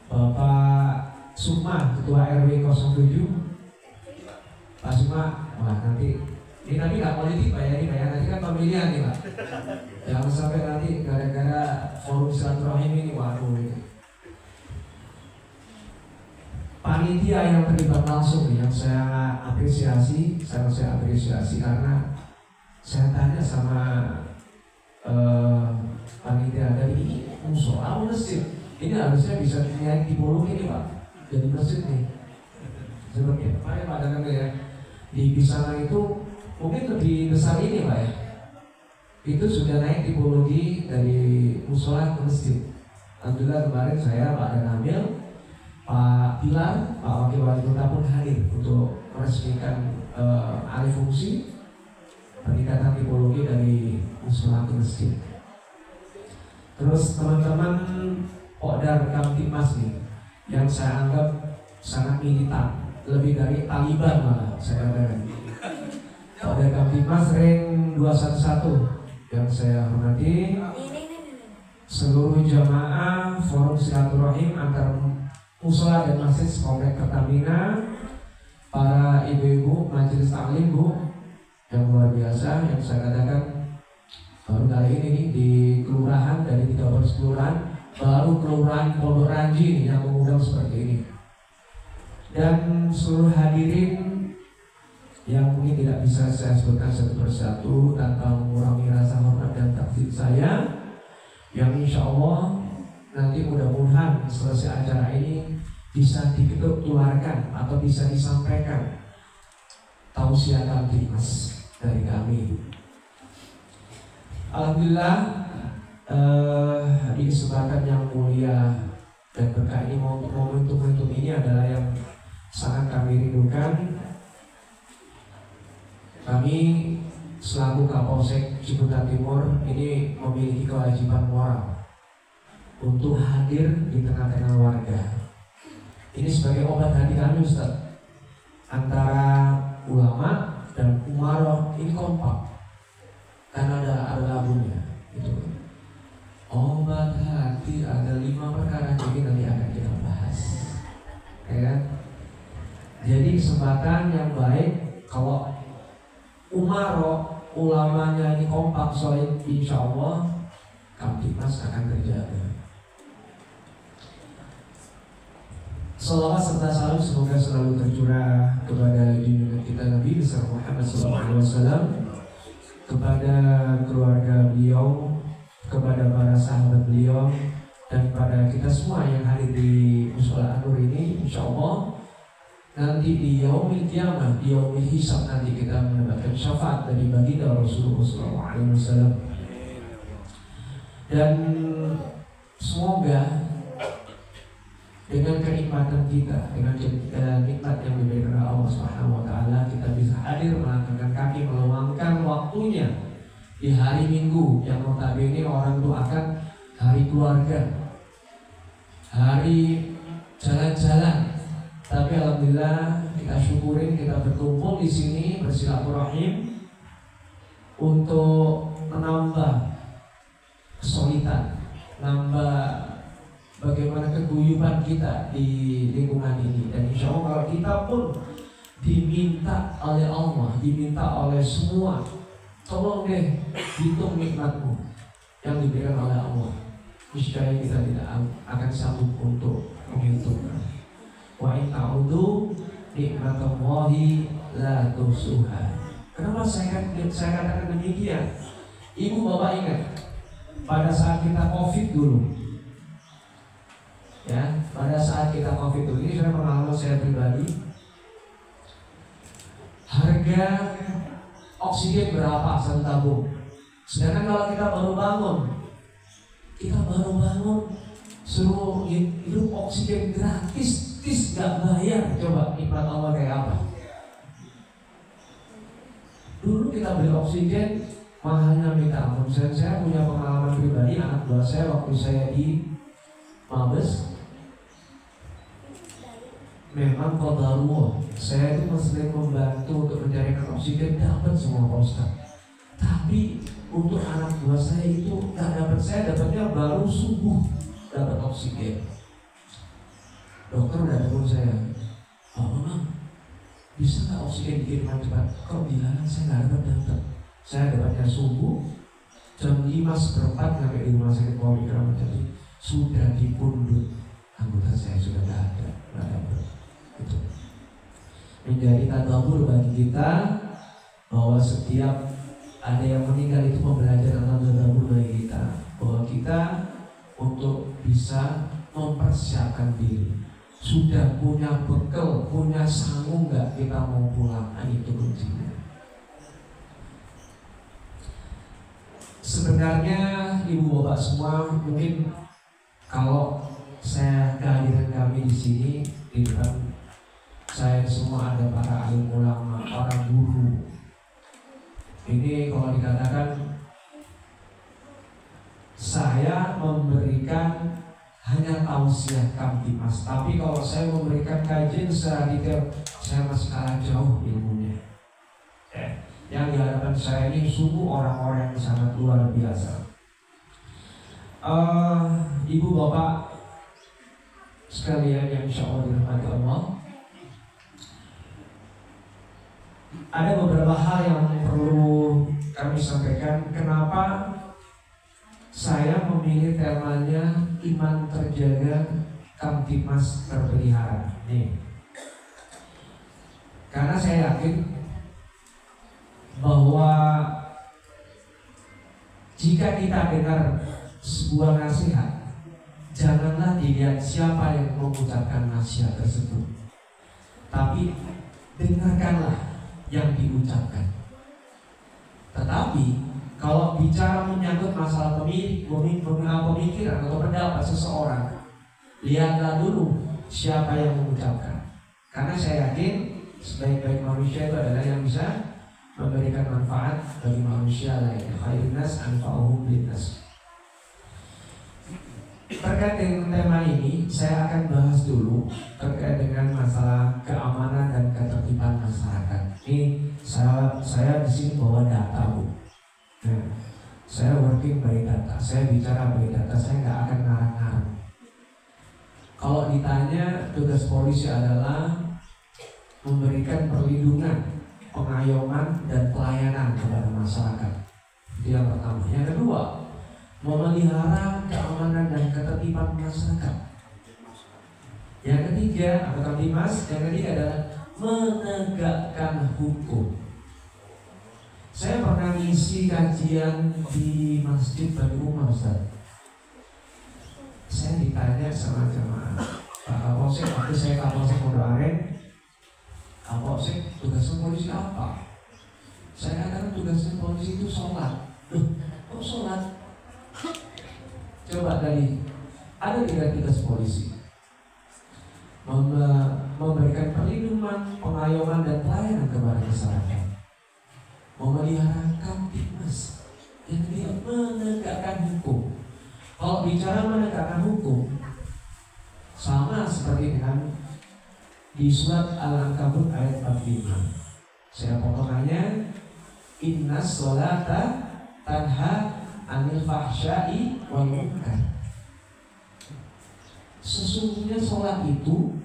Bapak Sukma Ketua RW 07, Pak Sukma. Wah nanti ini tapi nggak politik Pak ya, ini Pak ya, nanti kan pemilihan nih Pak. Jangan sampai nanti gara-gara forum silaturahim ini waduh ini. Panitia yang terlibat langsung yang saya apresiasi karena saya tanya sama panitia dari musola masjid, ini harusnya bisa naik di Polo ini Pak, jadi masjid nih. Sebenarnya Pak dan ya di Bisana itu mungkin lebih besar ini Pak ya. Itu sudah naik tipologi dari musola ke masjid. Alhamdulillah kemarin saya Pak dan Amil, Pak Pilar, Pak Wakil Wali Kota pun hadir untuk meresmikan alih fungsi peningkatan tipologi dari musola ke masjid. Terus teman-teman Pokdar Kamtipmas nih, yang saya anggap sangat militan, lebih dari Taliban malah saya katakan. Pokdar Kamtipmas Ring 211 yang saya hormati, seluruh jamaah forum silaturahim antar musola dan masjid komplek Pertamina, para ibu-ibu majelis taklim Bu yang luar biasa, yang saya katakan baru kali ini nih, di kelurahan dari 13 kelurahan baru kelurahan Pondok Ranji nih yang mengundang seperti ini. Dan seluruh hadirin yang mungkin tidak bisa saya sebutkan satu persatu tanpa mengurangi rasa hormat dan takdir saya, yang insya Allah nanti mudah-mudahan selesai acara ini bisa dikeluarkan atau bisa disampaikan tausiah Kamtipmas dari kami. Alhamdulillah di kesempatan yang mulia dan berkah ini, momentum ini adalah yang sangat kami rindukan. Kami selaku Kapolsek Ciputat Timur ini memiliki kewajiban moral untuk hadir di tengah-tengah warga. Ini sebagai obat hati kami Ustaz. Antara ulama dan umaroh ini kompak, karena ada lagunya itu. Obat hati ada 5 perkara, jadi nanti akan kita bahas, ya kan? Jadi kesempatan yang baik kalau umaroh ulamanya ini kompak solid, insya Allah Kamtipmas akan terjaga. Salawat serta salam semoga selalu tercurah kepada junjungan kita Nabi besar Muhammad SAW, kepada keluarga beliau, kepada para sahabat beliau, dan pada kita semua yang hadir di Musola An-Nur ini. Insya Allah nanti di yaumil qiyamah, di yaumil hisab, nanti kita mendapatkan syafaat dari baginda Rasulullah SAW. Dan semoga dengan kenikmatan kita, dengan nikmat yang diberikan Allah Subhanahu wa taala, kita bisa hadir melangkahkan kaki, meluangkan waktunya di hari Minggu yang notabene orang itu akan hari keluarga, hari jalan-jalan. Tapi alhamdulillah kita syukurin, kita berkumpul di sini bersilaturahim untuk menambah kesulitan, nambah bagaimana keguyuban kita di lingkungan ini. Dan insya Allah kalau kita pun diminta oleh Allah, diminta oleh semua. Tolong deh hitung nikmatmu yang diberikan oleh Allah. Niscaya kita tidak akan sanggup untuk menghitungnya. Wa in ta'udu nikmatallahi la tuhsuha. Kenapa saya katakan demikian? Ibu bapak ingat pada saat kita COVID dulu, ya, pada saat kita COVID dulu, ini saya pengalaman saya pribadi. Harga oksigen berapa satu tabung? Sedangkan kalau kita baru bangun, suruh hidup oksigen gratis, nggak bayar. Coba nikmat Allah kayak apa? Dulu kita beli oksigen mahalnya minta ampun. Saya punya pengalaman pribadi, anak buah saya waktu saya di Mabes, memang qadarullah, saya itu sering membantu untuk mencarikan oksigen, dapat semua Pak Ustaz. Tapi untuk anak buah saya itu nggak dapat. Saya dapatnya baru subuh dapat oksigen. Dokter udah telepon saya, "Oh Mang, bisa nggak oksigen dikirimkan cepat?" Kok bilang saya nggak dapat. Saya dapatnya subuh jam 5:04 sampai di rumah sakit Polri Kramat Jati, sudah dipundut anggota saya, sudah nggak ada. Itu menjadi tadabbur bagi kita bahwa setiap ada yang meninggal itu pembelajaran tadabbur bagi kita, bahwa kita untuk bisa mempersiapkan diri. Sudah punya bekal, punya sanggup nggak kita mau pulang? Itu kuncinya. Sebenarnya ibu bapak semua, mungkin kalau kehadiran kami di sini di depan saya semua ada para alim ulama, para guru. Ini kalau dikatakan saya memberikan hanya tausiah Kamtibmas, tapi kalau saya memberikan kajian secara detail, saya masih kalah jauh ilmunya. Yang di hadapan saya ini sungguh orang-orang yang sangat luar biasa. Ibu bapak sekalian yang insya Allah dirahmati Allah, ada beberapa hal yang perlu kami sampaikan. Kenapa saya memilih temanya iman terjaga, Kamtibmas terpelihara? Nih, karena saya yakin bahwa jika kita dengar sebuah nasihat, janganlah dilihat siapa yang mengucapkan nasihat tersebut, tapi dengarkanlah yang diucapkan. Tetapi kalau bicara menyangkut masalah pemikiran atau pendapat seseorang, lihatlah dulu siapa yang mengucapkan. Karena saya yakin sebaik-baik manusia itu adalah yang bisa memberikan manfaat bagi manusia lainnya. Khairun nas anfa'uhum linnas. Terkait dengan tema ini, saya akan bahas dulu terkait dengan masalah keamanan dan ketertiban masyarakat. Ini saya di sini bawa data, Bu. Nah, saya working by data, saya bicara by data, saya nggak akan ngarang-ngarang. Kalau ditanya, tugas polisi adalah memberikan perlindungan, pengayoman dan pelayanan kepada masyarakat. Itu yang pertama. Yang kedua, memelihara keamanan dan ketertiban masyarakat. Yang ketiga, atau Kamtibmas, yang ketiga adalah menegakkan hukum. Saya pernah ngisi kajian di Masjid Bani Umar, Ustaz. Saya ditanya sama jemaah, Pak Kapolsek, waktu saya Kapolsek Pondok Aren, Kapolsek tugasnya polisi apa? Saya katakan tugasnya polisi itu sholat. Loh, kok sholat? Coba tadi, ada tidak tugas polisi? Memberikan perlindungan, pengayoman dan pelayanan kepada masyarakat, memelihara Kamtibmas, yang dia menegakkan hukum. Kalau bicara menegakkan hukum, sama seperti dengan di surat Al-Ankabut ayat 45. Saya potongannya, innas sholata tanha anil fahsya'i wal munkar. Sesungguhnya sholat itu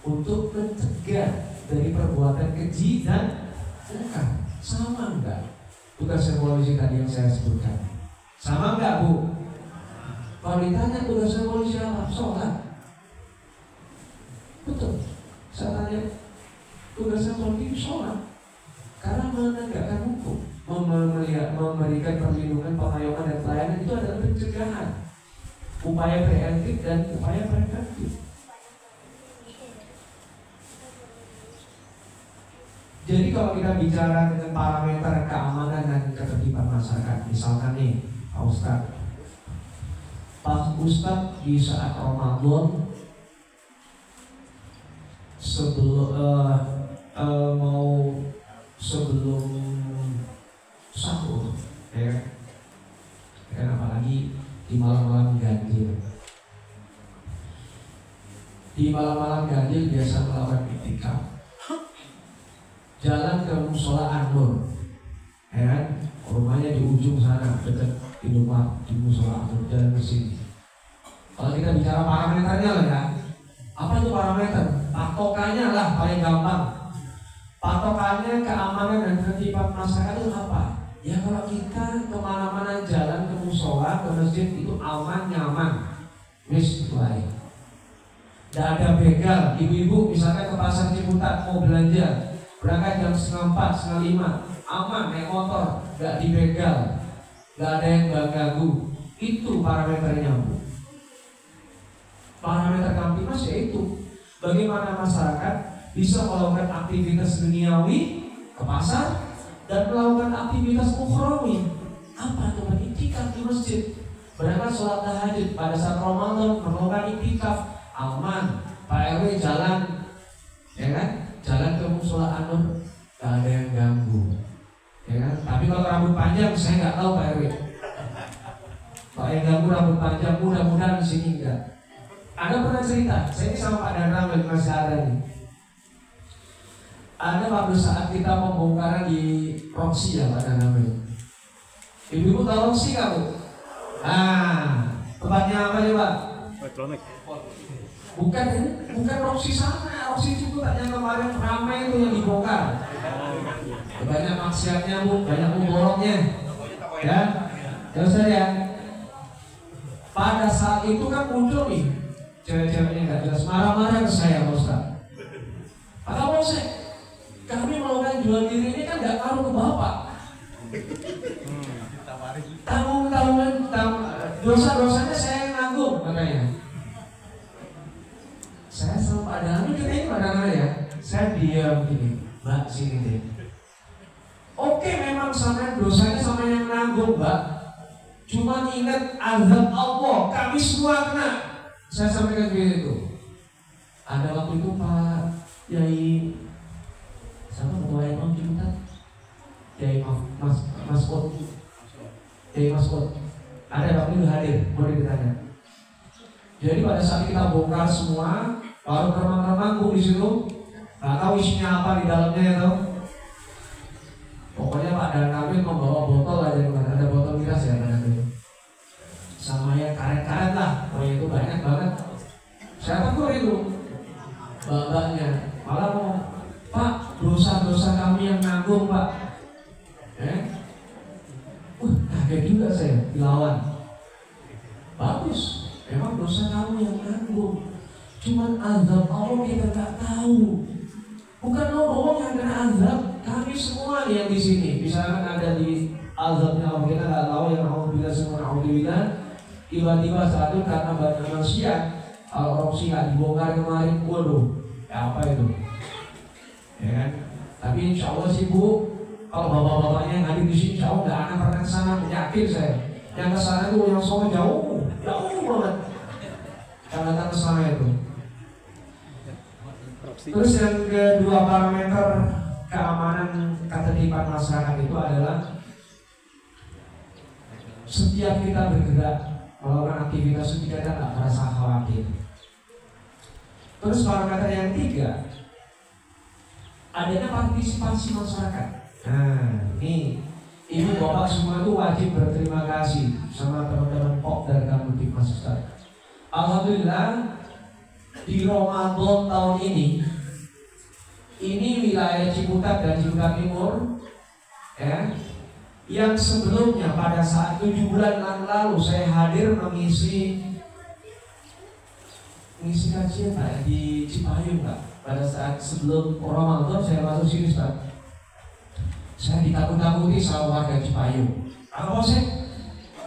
untuk mencegah dari perbuatan keji dan mungkar. Sama enggak tugas polisi tadi yang saya sebutkan? Sama enggak, Bu? Kalau ditanya tugas polisi apa? Sholat. Betul. Saya tanya tugas polisi sholat. Karena menegakkan hukum, memberikan perlindungan, pengayoman dan pelayanan itu adalah pencegahan, upaya preventif dan upaya preventif. Jadi kalau kita bicara dengan parameter keamanan dan ketertiban masyarakat, misalkan nih Pak Ustadz, Pak Ustadz di saat Ramadan sebelum sahur, ya kan, apalagi di malam-malam ganjil. Di malam-malam ganjil biasa melakukan iktikaf. Jalan ke musola An-Nur, ya kan? Rumahnya di ujung sana, dekat di rumah di musola An-Nur, jalan ke sini. Kalau kita bicara parameternya lah ya, apa itu parameter? Patokannya lah paling gampang. Patokannya keamanan dan ketertiban masyarakat itu apa? Ya kalau kita kemana-mana jalan ke musola, ke masjid itu aman, nyaman, wis itu aja. Tidak ada begal. Ibu-ibu misalkan ke pasar Ciputat mau belanja, berangkat jam 4:30, 5, aman naik motor, gak dibegal, gak ada yang ganggu. Itu parameternya, Bu. Parameter Kamtibmas yaitu bagaimana masyarakat bisa melakukan aktivitas duniawi ke pasar dan melakukan aktivitas ukhrawi. Apa itu? Beriktikaf di masjid, berangkat sholat tahajud pada saat Ramadan, melakukan iktikaf, aman. Pak RW jalan, ya kan? Jalan ke musola An-Nur, gak ada yang ganggu, ya kan? Tapi kalau rambut panjang, saya nggak tahu Pak RW. Kalau yang ganggu rambut panjang, mudah-mudahan di sini enggak. Ada pernah cerita, saya ini sama Pak Danramil masih ada nih. Ada pada saat kita pembongkaran di Roxy ya Pak Danramil. Ibu-ibu tahu Roxy nggak, Bu? Tempatnya apa ya Pak? Elektronik. Bukan Roxy sana, Roxy itu yang kemarin ramai itu yang dibongkar. Banyak maksiatnya, Bu, banyak umurnya. Ya, terus ya. Pada saat itu kan muncul nih cewek-ceweknya nggak jelas, marah-marah ke saya, Pak Ustaz. Pak Kapolsek, kami melakukan jual diri ini kan nggak ngaruh ke Bapak. Tanggung-tanggungan, dosa-dosanya saya yang nanggung, katanya. Saya sama Pak Danramil, kita ini Pak Danramil ya, saya diam gini, Mbak sini deh. Oke, memang sama dosanya sama yang nanggung, Mbak. Cuma ingat azab Allah, kami semua kena. Saya sampaikan begitu. Ada waktu itu Pak Yai sama Bapak Imam Ciputat, Yai Mas'ud, Yai Mas'ud. Ada waktu itu hadir, boleh ditanya. Jadi pada saat kita bongkar semua, baru remang-remang Bu di situ, nggak tahu isinya apa di dalamnya itu. Pokoknya Pak Danramil membawa botol aja, ada botol miras ya Pak Danramil. Sama yang karet-karet lah, pokoknya itu banyak banget. Saya tegur itu mbak-mbaknya, malah mau, Pak, dosa-dosa kami yang nanggung Pak. Kaget juga saya dilawan. Bagus, memang dosa kamu yang nanggung. Cuman azab Allah kita nggak tahu. Bukan lo yang kena azab, kami semua nih yang di sini. Misalkan ada di azabnya Allah, kita nggak tahu yang alhamdulillah semua alhamdulillah. Tiba-tiba saat itu karena banyak manusia, kalau Roxy nggak dibongkar kemarin, waduh, ya apa itu? Ya kan? Tapi insya Allah sih Bu, kalau bapak-bapaknya yang hadir di sini, insya Allah nggak akan pernah kesana, yakin saya. Yang kesana itu yang soal jauh banget. Yang datang kesana itu. Terus yang kedua parameter keamanan ketertiban masyarakat itu adalah setiap kita bergerak melakukan aktivitas itu kita nggak merasa khawatir. Terus parameter yang tiga, adanya partisipasi masyarakat. Nah, ini ibu bapak semua itu wajib berterima kasih sama teman-teman POK dari Kamtibmas Ustaz. Alhamdulillah di Ramadan tahun ini ini wilayah Ciputat dan Ciputat Timur, ya, yang sebelumnya pada saat 7 bulan yang lalu saya hadir mengisi kajian Pak di Cipayung Pak. Pada saat sebelum Ramadan saya masuk sini Pak. Saya ditakut-takuti sama warga Cipayung. Pak Kapolsek,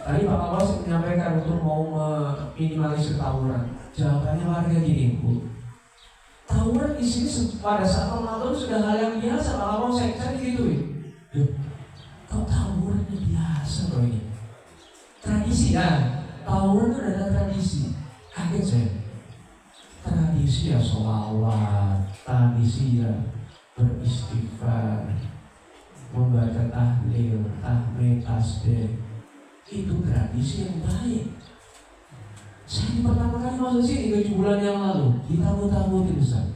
tadi Pak Kapolsek menyampaikan untuk mau meminimalisir tawuran. Jawabannya warga gini, Bu. Tawuran di sini pada saat Ramadan sudah hal yang biasa, Pak Kapolsek. Saya digituin. Kok tawurannya biasa bro ini? Tradisi ya, tawuran itu ada tradisi. Kaget saya. Tradisi ya sholawat, tradisi ya beristighfar, membaca tahlil, tahmid, tasbih. Itu tradisi yang baik. Saya pertama kali masuk sini 7 bulan yang lalu, ditakut-takutin Ustaz.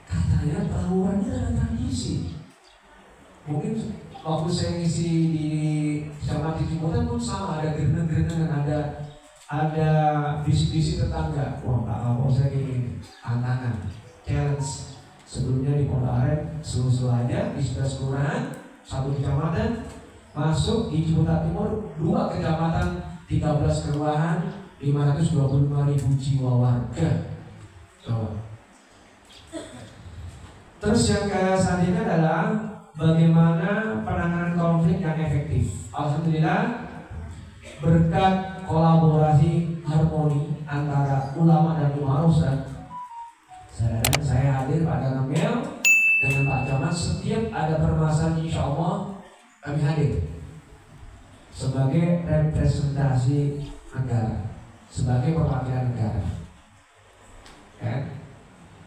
Katanya tawuran itu ada tradisi. Mungkin waktu saya ngisi di Kecamatan Ciputat pun sama, ada gereneng-gerenengan, ada bisik-bisik tetangga. Wah Pak Kapolsek ini tantangan, challenge. Sebelumnya di Pondok Aren, seluruh aja di 11 kelurahan, 1 kecamatan, masuk di Ciputat Timur 2 kecamatan, 13 kelurahan, 525.000 jiwa warga. Coba. Terus yang selanjutnya adalah bagaimana penanganan konflik yang efektif. Alhamdulillah berkat kolaborasi harmoni antara ulama dan umarosa, saya hadir pada Ngamel dengan Pak Camat. Setiap ada permasalahan insya Allah kami hadir sebagai representasi negara, sebagai perwakilan negara. Ya.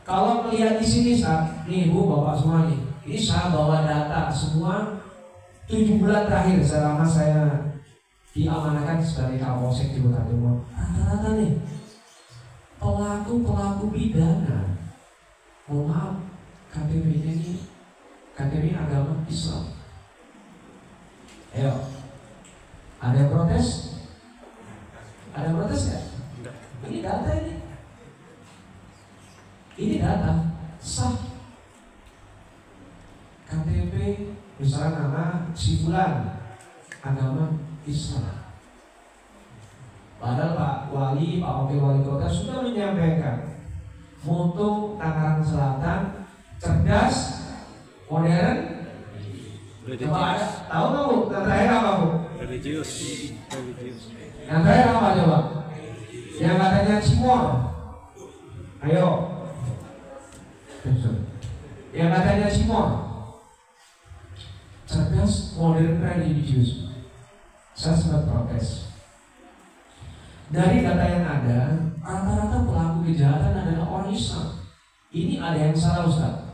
Kalau melihat di sini saat nih Bu Bapak semua nih, ini saya bawa data semua 7 bulan terakhir selama saya diamanahkan sebagai Kapolsek Ciputat Timur. Rata-rata nih pelaku pidana. Mohon maaf, KTP-nya ini KTP agama Islam. Ayo, ada yang protes? Ada yang protes nggak? Ini data ini. Ini data sah. KTP misalnya nama si fulan, agama Islam. Padahal Pak Wali, Pak Wakil Wali Kota sudah menyampaikan moto Tangerang Selatan cerdas, modern. Coba ada, tahu nggak Bu? Yang terakhir apa Bu? Religius. Yang terakhir apa coba? Yang katanya Cimor. Ayo. Yang katanya Cimor. Cerdas, modern, religius. Saya sempat protes. Dari data yang ada, rata-rata pelaku kejahatan adalah orang Islam. Ini ada yang salah Ustaz.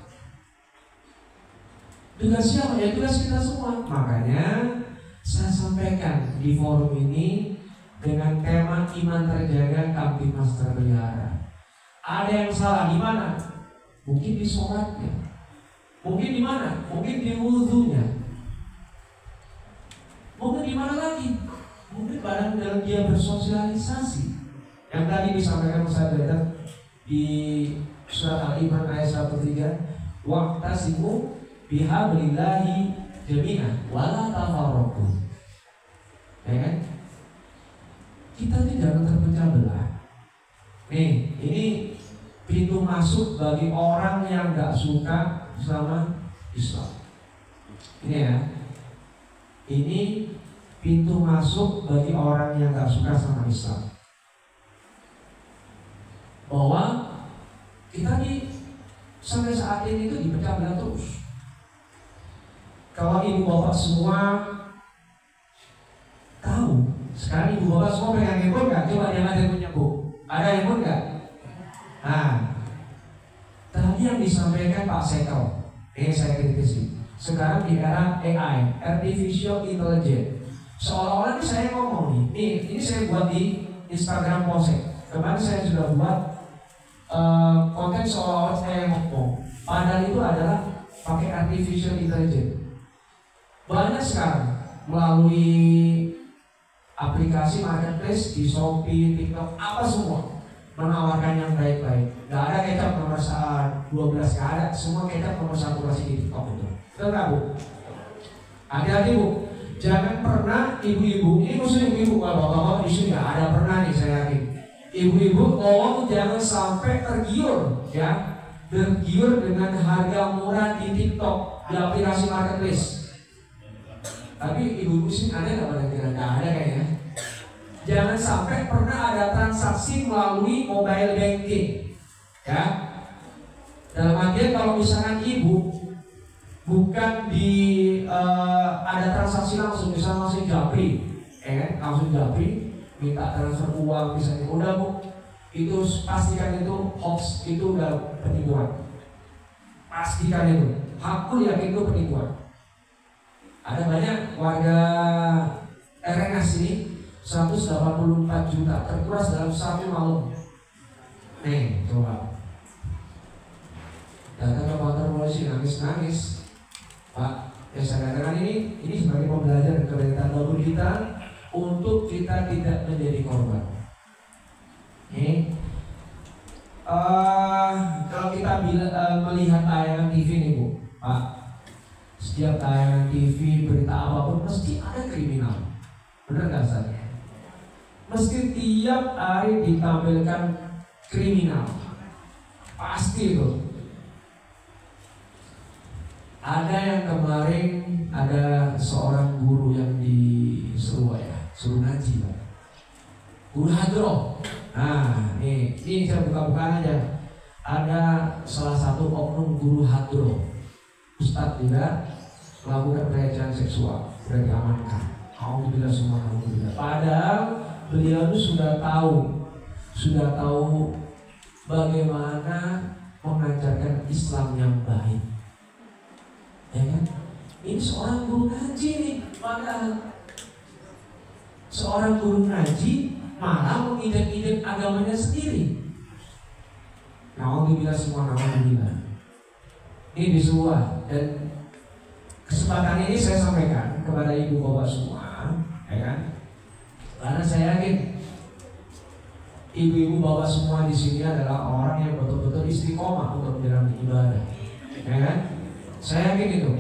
Tugas siapa? Ya tugas kita semua. Makanya saya sampaikan di forum ini dengan tema iman terjaga, Kamtibmas terpelihara. Ada yang salah di mana? Mungkin di sholatnya. Mungkin di mana? Mungkin di wudhunya. Mungkin di mana lagi? Mungkin dalam dia bersosialisasi. Yang tadi disampaikan Ustaz Dadan di surat Al-Imran ayat 103, waqtasimu bihablillahi jami'an wala tafarraqu. Ya kan? Kita tidak terpecah belah. Nih, ini pintu masuk bagi orang yang gak suka sama Islam. Ini ya. Ini pintu masuk bagi orang yang gak suka sama Islam. Bahwa kita sampai saat ini itu dipecah belah terus. Kalau ibu bapak semua tahu, sekarang ibu bapak semua pegang handphone nggak? Coba yang ada punya Bu, ada handphone nggak? Nah, tadi yang disampaikan Pak Sekel, ini saya kritisi. Sekarang di era AI, Artificial Intelligence, seolah-olah ini saya ngomong nih, ini saya buat di Instagram Polsek. Kemarin saya sudah buat konten seolah-olah saya ngomong, padahal itu adalah pakai Artificial Intelligence. Banyak sekarang melalui aplikasi marketplace di Shopee, TikTok, apa semua menawarkan yang baik-baik. Gak ada kecap nomor 12, gak ada. Semua kecap nomor 1 masih di TikTok itu. Betul gak Bu? Hati-hati Bu. Jangan pernah ibu-ibu, ini khusus ibu-ibu, kalau bapak-bapak di sini gak ada pernah nih saya yakin. Ibu-ibu tolong jangan sampai tergiur ya. Tergiur dengan harga murah di TikTok, di aplikasi marketplace. Tapi ibu-ibu sini ada gak pada kira? Gak ada kayaknya. Jangan sampai pernah ada transaksi melalui mobile banking ya. Dalam artian kalau misalkan ibu bukan di ada transaksi langsung, misalnya langsung japri, langsung japri, minta transfer uang misalnya, udah Bu, itu pastikan itu hoax, itu udah penipuan. Pastikan itu, aku yakin itu penipuan. Ada banyak warga RNS ini 184 juta terkuras dalam 1 malam. Nih, coba. Datang ke kantor polisi nangis-nangis. Pak, yang saya katakan ini sebagai pembelajaran kepada tanda kita untuk kita tidak menjadi korban. Kalau kita melihat tayangan TV nih Bu, Pak, setiap tayangan TV berita apapun mesti ada kriminal, benar nggak Ustaz? Mesti tiap hari ditampilkan kriminal, pasti itu. Ada yang kemarin ada seorang guru yang di Surabaya, suruh ngaji Pak. Guru hadroh. Nah, ini saya buka-bukaan aja. Ada salah satu oknum guru hadroh, Ustadz juga melakukan pelecehan seksual, sudah diamankan. Alhamdulillah semua, alhamdulillah. Padahal beliau itu sudah tahu bagaimana mengajarkan Islam yang baik. Ya kan? Ini seorang guru ngaji nih, padahal seorang guru ngaji malah mengidek-idek agamanya sendiri. Alhamdulillah semua, alhamdulillah. Ini disuah, dan kesempatan ini saya sampaikan kepada ibu bapak semua, ya kan? Karena saya yakin ibu-ibu bapak semua di sini adalah orang yang betul-betul istiqomah untuk menjalani ibadah, ya kan? Saya yakin itu.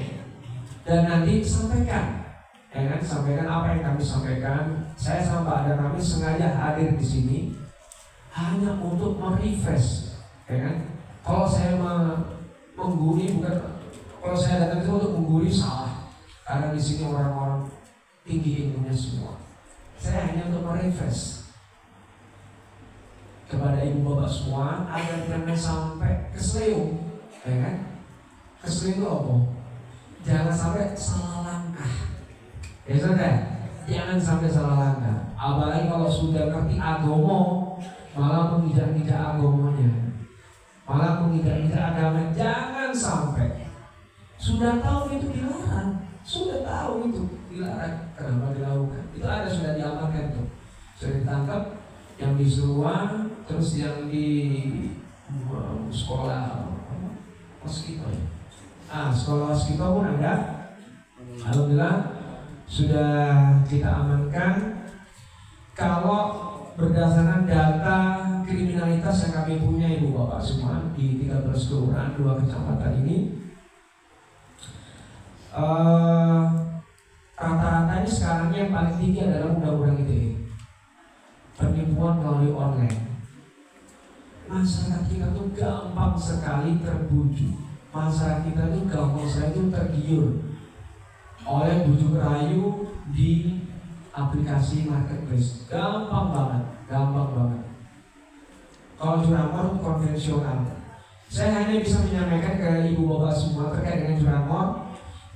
Dan nanti sampaikan, ya kan? Sampaikan apa yang kami sampaikan. Saya sama Pak Adar Rami sengaja hadir di sini hanya untuk merefresh, ya kan? Kalau saya mengguri, bukan, kalau saya datang itu untuk mengguri salah, karena di sini orang-orang tinggi ilmunya semua. Saya hanya untuk merefresh kepada ibu bapak semua agar jangan sampai keseleo, ya kan? Keseleo itu apa? Jangan sampai salah langkah, ya sudah. Jangan sampai salah langkah. Apalagi kalau sudah ngerti agama, malah menginjak-injak agamanya, malah menginjak-injak agama. Jangan sampai. Sudah tahu itu dilarang, sudah tahu itu dilarang, kenapa dilakukan? Itu ada sudah diamalkan tuh, sudah ditangkap yang di Surua, terus yang di sekolah Waskito ya. Sekolah Waskito pun ada. Alhamdulillah sudah kita amankan. Kalau berdasarkan data kriminalitas yang kami punya ibu bapak semua di 13 kelurahan 2 kecamatan ini, rata-ratanya sekarang yang paling tinggi adalah undang-undang ITE, penipuan melalui online. Masyarakat kita tuh gampang sekali terbujuk. Masyarakat kita tuh gampang sekali tergiur oleh bujuk rayu di aplikasi marketplace. Gampang banget. Kalau curanmor konvensional, saya hanya bisa menyampaikan ke ibu bapak semua terkait dengan curanmor.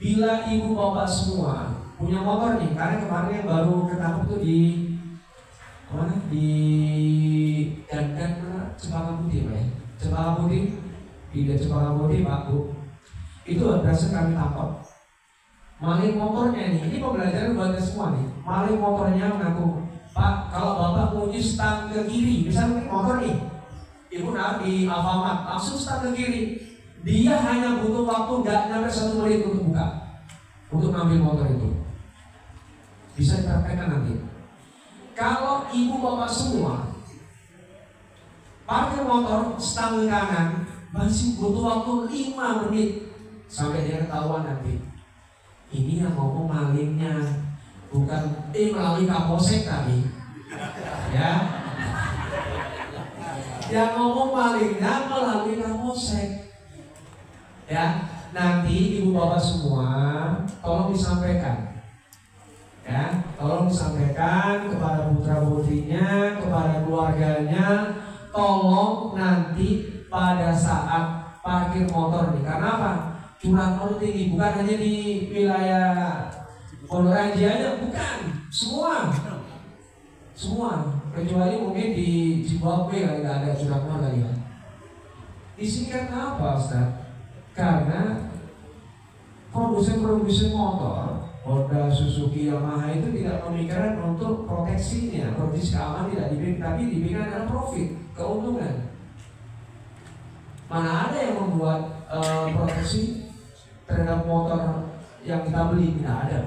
Bila ibu bapak semua punya motor nih, karena kemarin yang baru ketangkep tuh di mana? Di Dandan Cempaka Putih, Pak ya? Cempaka Putih, di Cempaka Putih, Pak Bu. Itu berhasil kami tangkap. Maling motornya nih, ini pembelajaran buat kita semua nih. Maling motornya mengaku, Pak, kalau bapak mau stang ke kiri, misalnya motor nih, ibu di Alfamart, langsung stang ke kiri. Dia hanya butuh waktu nggak nyampe 1 menit untuk buka, untuk ngambil motor itu. Bisa dipraktekkan nanti. Kalau ibu bapak semua Parkir motor stang kanan masih butuh waktu 5 menit sampai dia ketahuan nanti. Ini yang ngomong malingnya, bukan melalui Kapolsek tadi. Ya. Yang ngomong malingnya melalui Kapolsek. Ya, nanti ibu bapak semua tolong disampaikan. Ya, tolong disampaikan kepada putra putrinya, kepada keluarganya, tolong nanti pada saat parkir motor nih. Karena apa? Curang motor tinggi, bukan hanya di wilayah Pondok Ranji aja, bukan, semua, kecuali mungkin di Zimbabwe kali nggak ada curang motor kali ya. Di sini karena apa, Ustaz? Karena produsen motor Honda, Suzuki, Yamaha itu tidak memikirkan untuk proteksinya, proteksi keamanan tidak dibikin, tapi dibikin adalah profit, keuntungan. Mana ada yang membuat proteksi terhadap motor yang kita beli, tidak ada,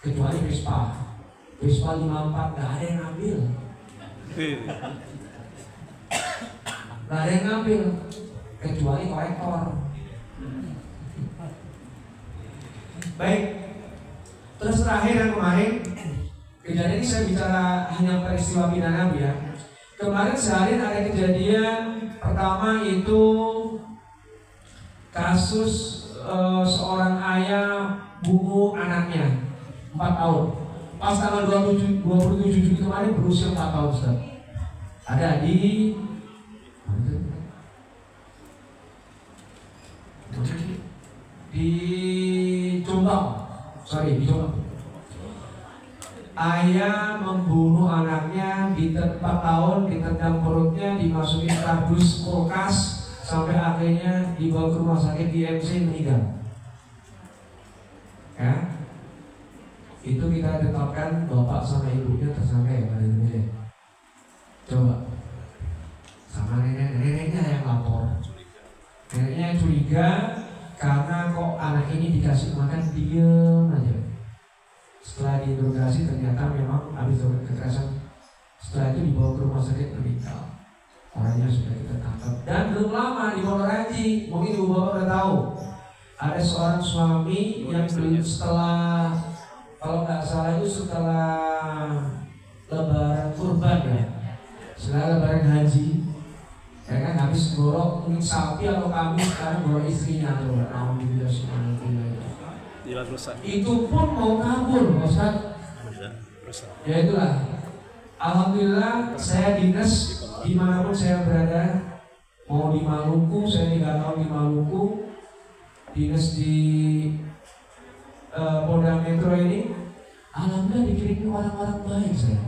kecuali Vespa 54 nggak ada yang ngambil, nggak ada yang ngambil, kecuali kolektor. Baik. Terus terakhir yang kemarin kejadian ini saya bicara hanya peristiwa pidana ya. Kemarin sehari ada kejadian pertama itu kasus seorang ayah bunuh anaknya 4 tahun. Pas tanggal 27 Juli kemarin berusia 4 tahun, Ustaz. Ada di Jombang. Di Jombang. Ayah membunuh anaknya di 4 tahun, ditendang perutnya, dimasukin kardus kulkas sampai akhirnya dibawa ke rumah sakit di MC meninggal. Ya, itu kita tetapkan bapak sama ibunya tersangka ya pada ini. Coba sama neneknya yang lapor. Neneknya curiga karena kok anak ini dikasih makan diem aja. Setelah diinterogasi ternyata memang habis kekerasan. Setelah itu dibawa ke rumah sakit meninggal. Orangnya sudah kita tangkap. Dan belum lama di Pondok Ranji, mungkin ibu bapak udah tahu, ada seorang suami yang setelah, kalau nggak salah itu setelah Lebaran Kurban ya, setelah Lebaran Haji, ya kan habis gorok mungkin sapi atau kambing, sekarang gorok istrinya tuh, alhamdulillah semuanya itu pun mau kabur, Ustaz. Ya itulah. Alhamdulillah saya dinas dimanapun saya berada, mau di Maluku, saya 3 tahun di Maluku, dinas di Polda Metro ini, alhamdulillah dikirimin orang-orang baik saya.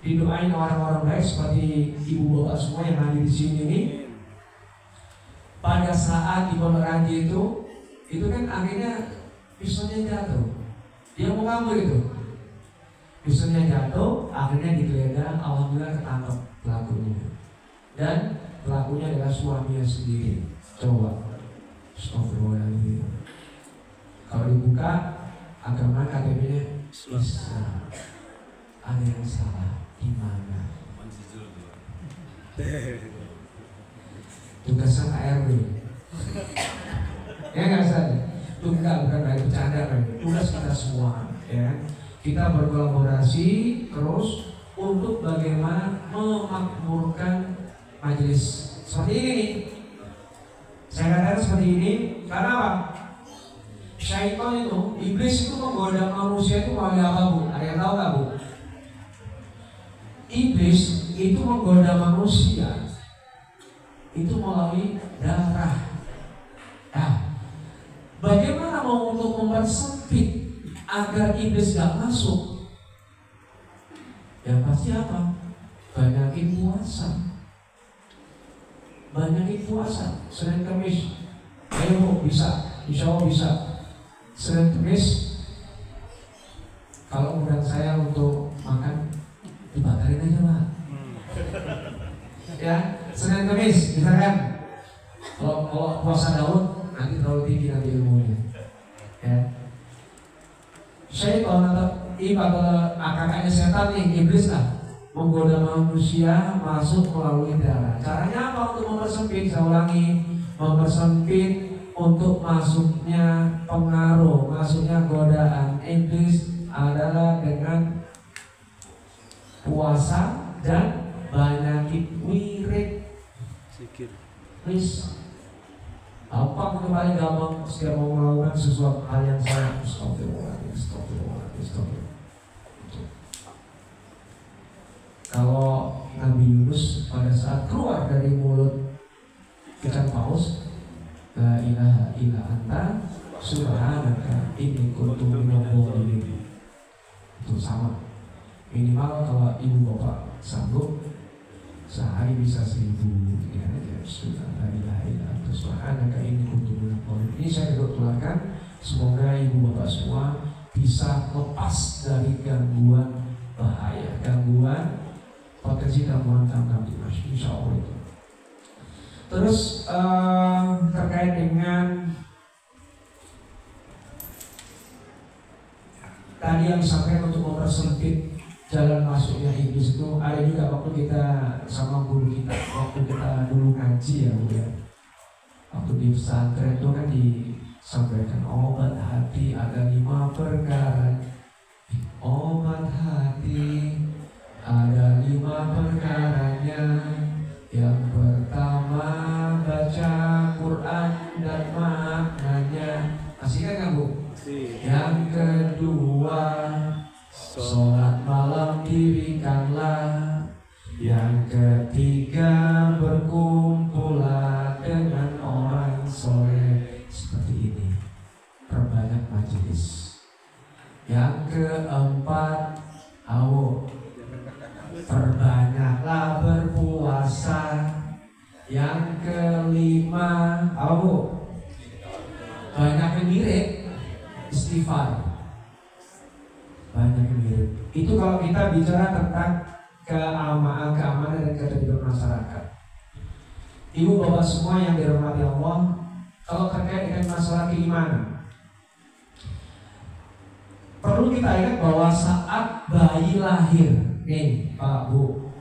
Didoain orang-orang baik seperti ibu bapak semua yang hadir di sini ini. Pada saat di Pondok Ranji itu kan akhirnya pisaunya jatuh. Dia mau kabur itu. Pisaunya jatuh, akhirnya digeledah, alhamdulillah ketangkap pelakunya. Dan pelakunya adalah suaminya sendiri. Coba. Astagfirullahaladzim. Kalau dibuka agama KTP-nya Islam. Ada yang salah di mana? Tugasan ARW. Ya nggak salah. Itu bukan dari bercanda kan. Tugas kita semua, ya. Kita berkolaborasi terus untuk bagaimana memakmurkan majelis seperti ini nih. Saya katakan seperti ini karena apa? Syaitan itu, iblis itu menggoda manusia itu melalui apa, Bu? Ada yang tahu nggak, Bu? Iblis itu menggoda manusia itu melalui darah. Nah, bagaimana mau untuk mempersempit agar iblis gak masuk? Yang pasti apa? Banyakin puasa. Banyakin puasa. Senin Kamis, ayo Bu, bisa, insya Allah bisa. Senin Kamis, kalau undang saya untuk makan, dibatalin aja Pak. Ya, Senin Kamis, misalkan. Kalau puasa Daud nanti terlalu tinggi nanti ilmunya. Ya. Syaitan atau kakaknya setan nih, iblis lah, menggoda manusia masuk melalui darah. Caranya apa untuk mempersempit? Saya ulangi, mempersempit untuk masuknya pengaruh, masuknya godaan iblis adalah dengan puasa dan banyakin wirid. Zikir. Please, gampang itu, paling gampang setiap mau melakukan sesuatu hal yang salah. Stop. Kalau Nabi Yunus pada saat keluar dari mulut ikan paus, la ilaha illa anta subhanaka inni kuntu minadh dhalimin. Itu sama. Minimal kalau ibu bapak sanggup sehari bisa 1000 ya aja. Sudah la ilaha illa anta subhanaka inni kuntu minadh dhalimin. Ini saya tularkan, semoga ibu bapak semua bisa lepas dari gangguan bahaya, gangguan potensi gangguan Kamtibmas, insya Allah itu. Terus terkait dengan tadi yang disampaikan untuk mempersempit jalan masuknya iblis itu, ada juga waktu kita sama guru kita, waktu kita dulu ngaji ya Bu ya. Waktu di pesantren itu kan disampaikan obat hati ada 5 perkara. Obat hati ada 5 perkaranya. Yang pertama baca Quran dan maknanya. Masih kan nggak Bu? Yang kedua sholat malam dirikanlah. Yang ketiga berkumpulah dengan orang soleh. Seperti ini, perbanyak majelis. Yang keempat, perbanyaklah berpuasa. Yang kelima, banyak mirip istighfar. Banyak mirip. Itu kalau kita bicara tentang keamanan dan ketertiban masyarakat. Ibu bapak semua yang dirahmati Allah, kalau terkait dengan masalah keimanan, perlu kita ingat bahwa saat bayi lahir, nih Pak Bu,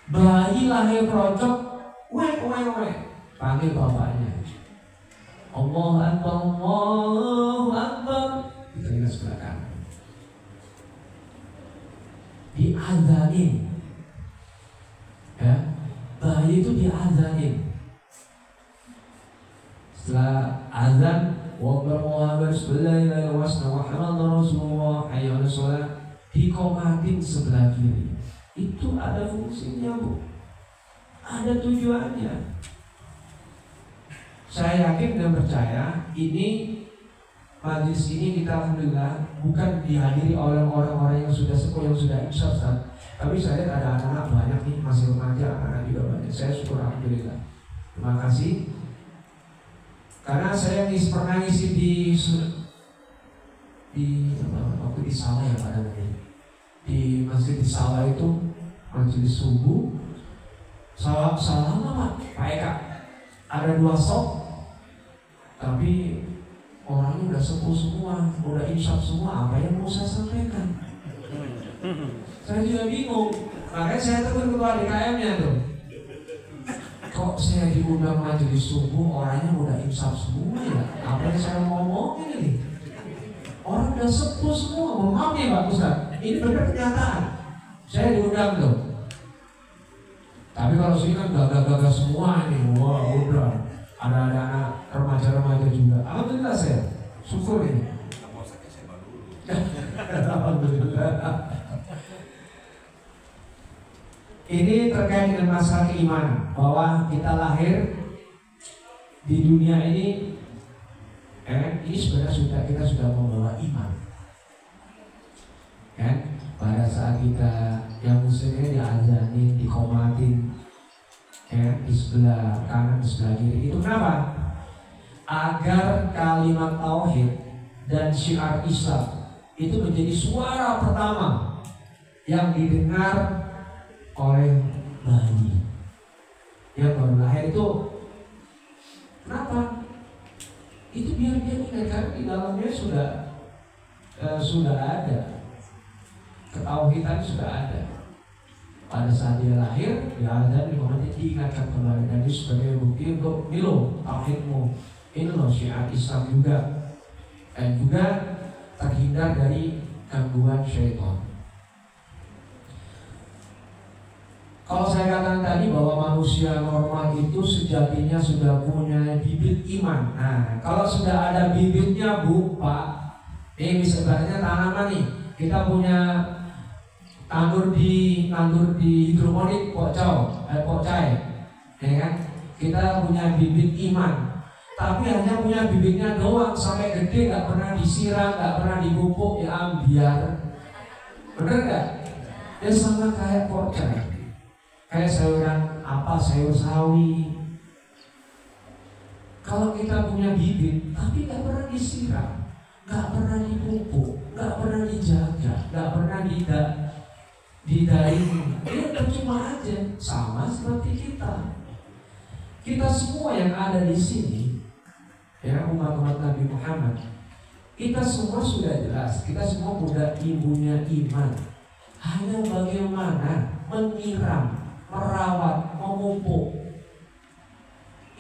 bayi lahir kerocok, wek, panggil bapaknya. Allahu Akbar, Allahu Akbar. Kita ingat sebelah kanan. Diadzanin, ya, bayi itu diadzanin. Setelah azan, dikomatin sebelah kiri. Itu ada fungsinya Bu, ada tujuannya. Saya yakin dan percaya ini majlis ini kita alhamdulillah bukan dihadiri oleh orang-orang yang sudah sepuh, yang sudah insaf, tapi saya lihat ada anak-anak banyak nih, masih remaja, anak-anak juga banyak. Saya syukur alhamdulillah. Terima kasih. Karena saya pernah ngisi waktu di sawah ya Pak Dani. Di masjid di sawah itu majelis subuh. Salah Pak Eka. Ada 2 sop, tapi orangnya udah sepuh semua, udah insaf semua. Apa yang mau saya sampaikan? Saya juga bingung. Makanya saya tegur ketua DKM-nya tuh. Kok saya diundang majelis subuh orangnya udah insaf semua ya? Apa yang saya ngomongin ini? Orang udah sepuh semua. Maaf ya Pak Ustaz, ini benar kenyataan. Saya diundang tuh. Tapi kalau sini kan gagah-gagah semua ini. Wah udah. Ada anak remaja-remaja juga. Alhamdulillah saya syukur ini. Alhamdulillah. Ini terkait dengan masalah keimanan, bahwa kita lahir di dunia ini, ini sebenarnya kita sudah membawa iman. Kan? Pada saat kita yang muslimnya diazanin, dikomatin, di sebelah kanan, di sebelah kiri. Itu kenapa? Agar kalimat tauhid dan syiar Islam itu menjadi suara pertama yang didengar oleh bayi yang baru lahir itu. Kenapa? Itu biar dia ingat, karena di dalamnya sudah ada ketauhidan, sudah ada. pada saat dia lahir, dia azan kemudian diingatkan kembali, dan ini sebagai bukti untuk ini loh tauhidmu, ini loh syiar Islam juga, dan juga terhindar dari gangguan syaitan. Kalau saya katakan tadi bahwa manusia normal itu sejatinya sudah punya bibit iman. Nah, kalau sudah ada bibitnya Bu, Pak, ini misalnya tanaman nih, kita punya tandur di hidroponik pocai, ya kan? Kita punya bibit iman, tapi hanya punya bibitnya doang sampai gede, nggak pernah disiram, nggak pernah dipupuk, ya ambiar, bener nggak? Ya sama kayak pocai, kayak sayuran apa, sayur sawi. Kalau kita punya bibit, tapi nggak pernah disiram, nggak pernah dipupuk, nggak pernah dijaga, nggak pernah didaring, dia percuma aja. Sama seperti kita semua yang ada di sini, ya umat-umat Nabi Muhammad, kita semua sudah jelas, kita semua punya ibunya iman. Hanya bagaimana menyiram, merawat, memupuk,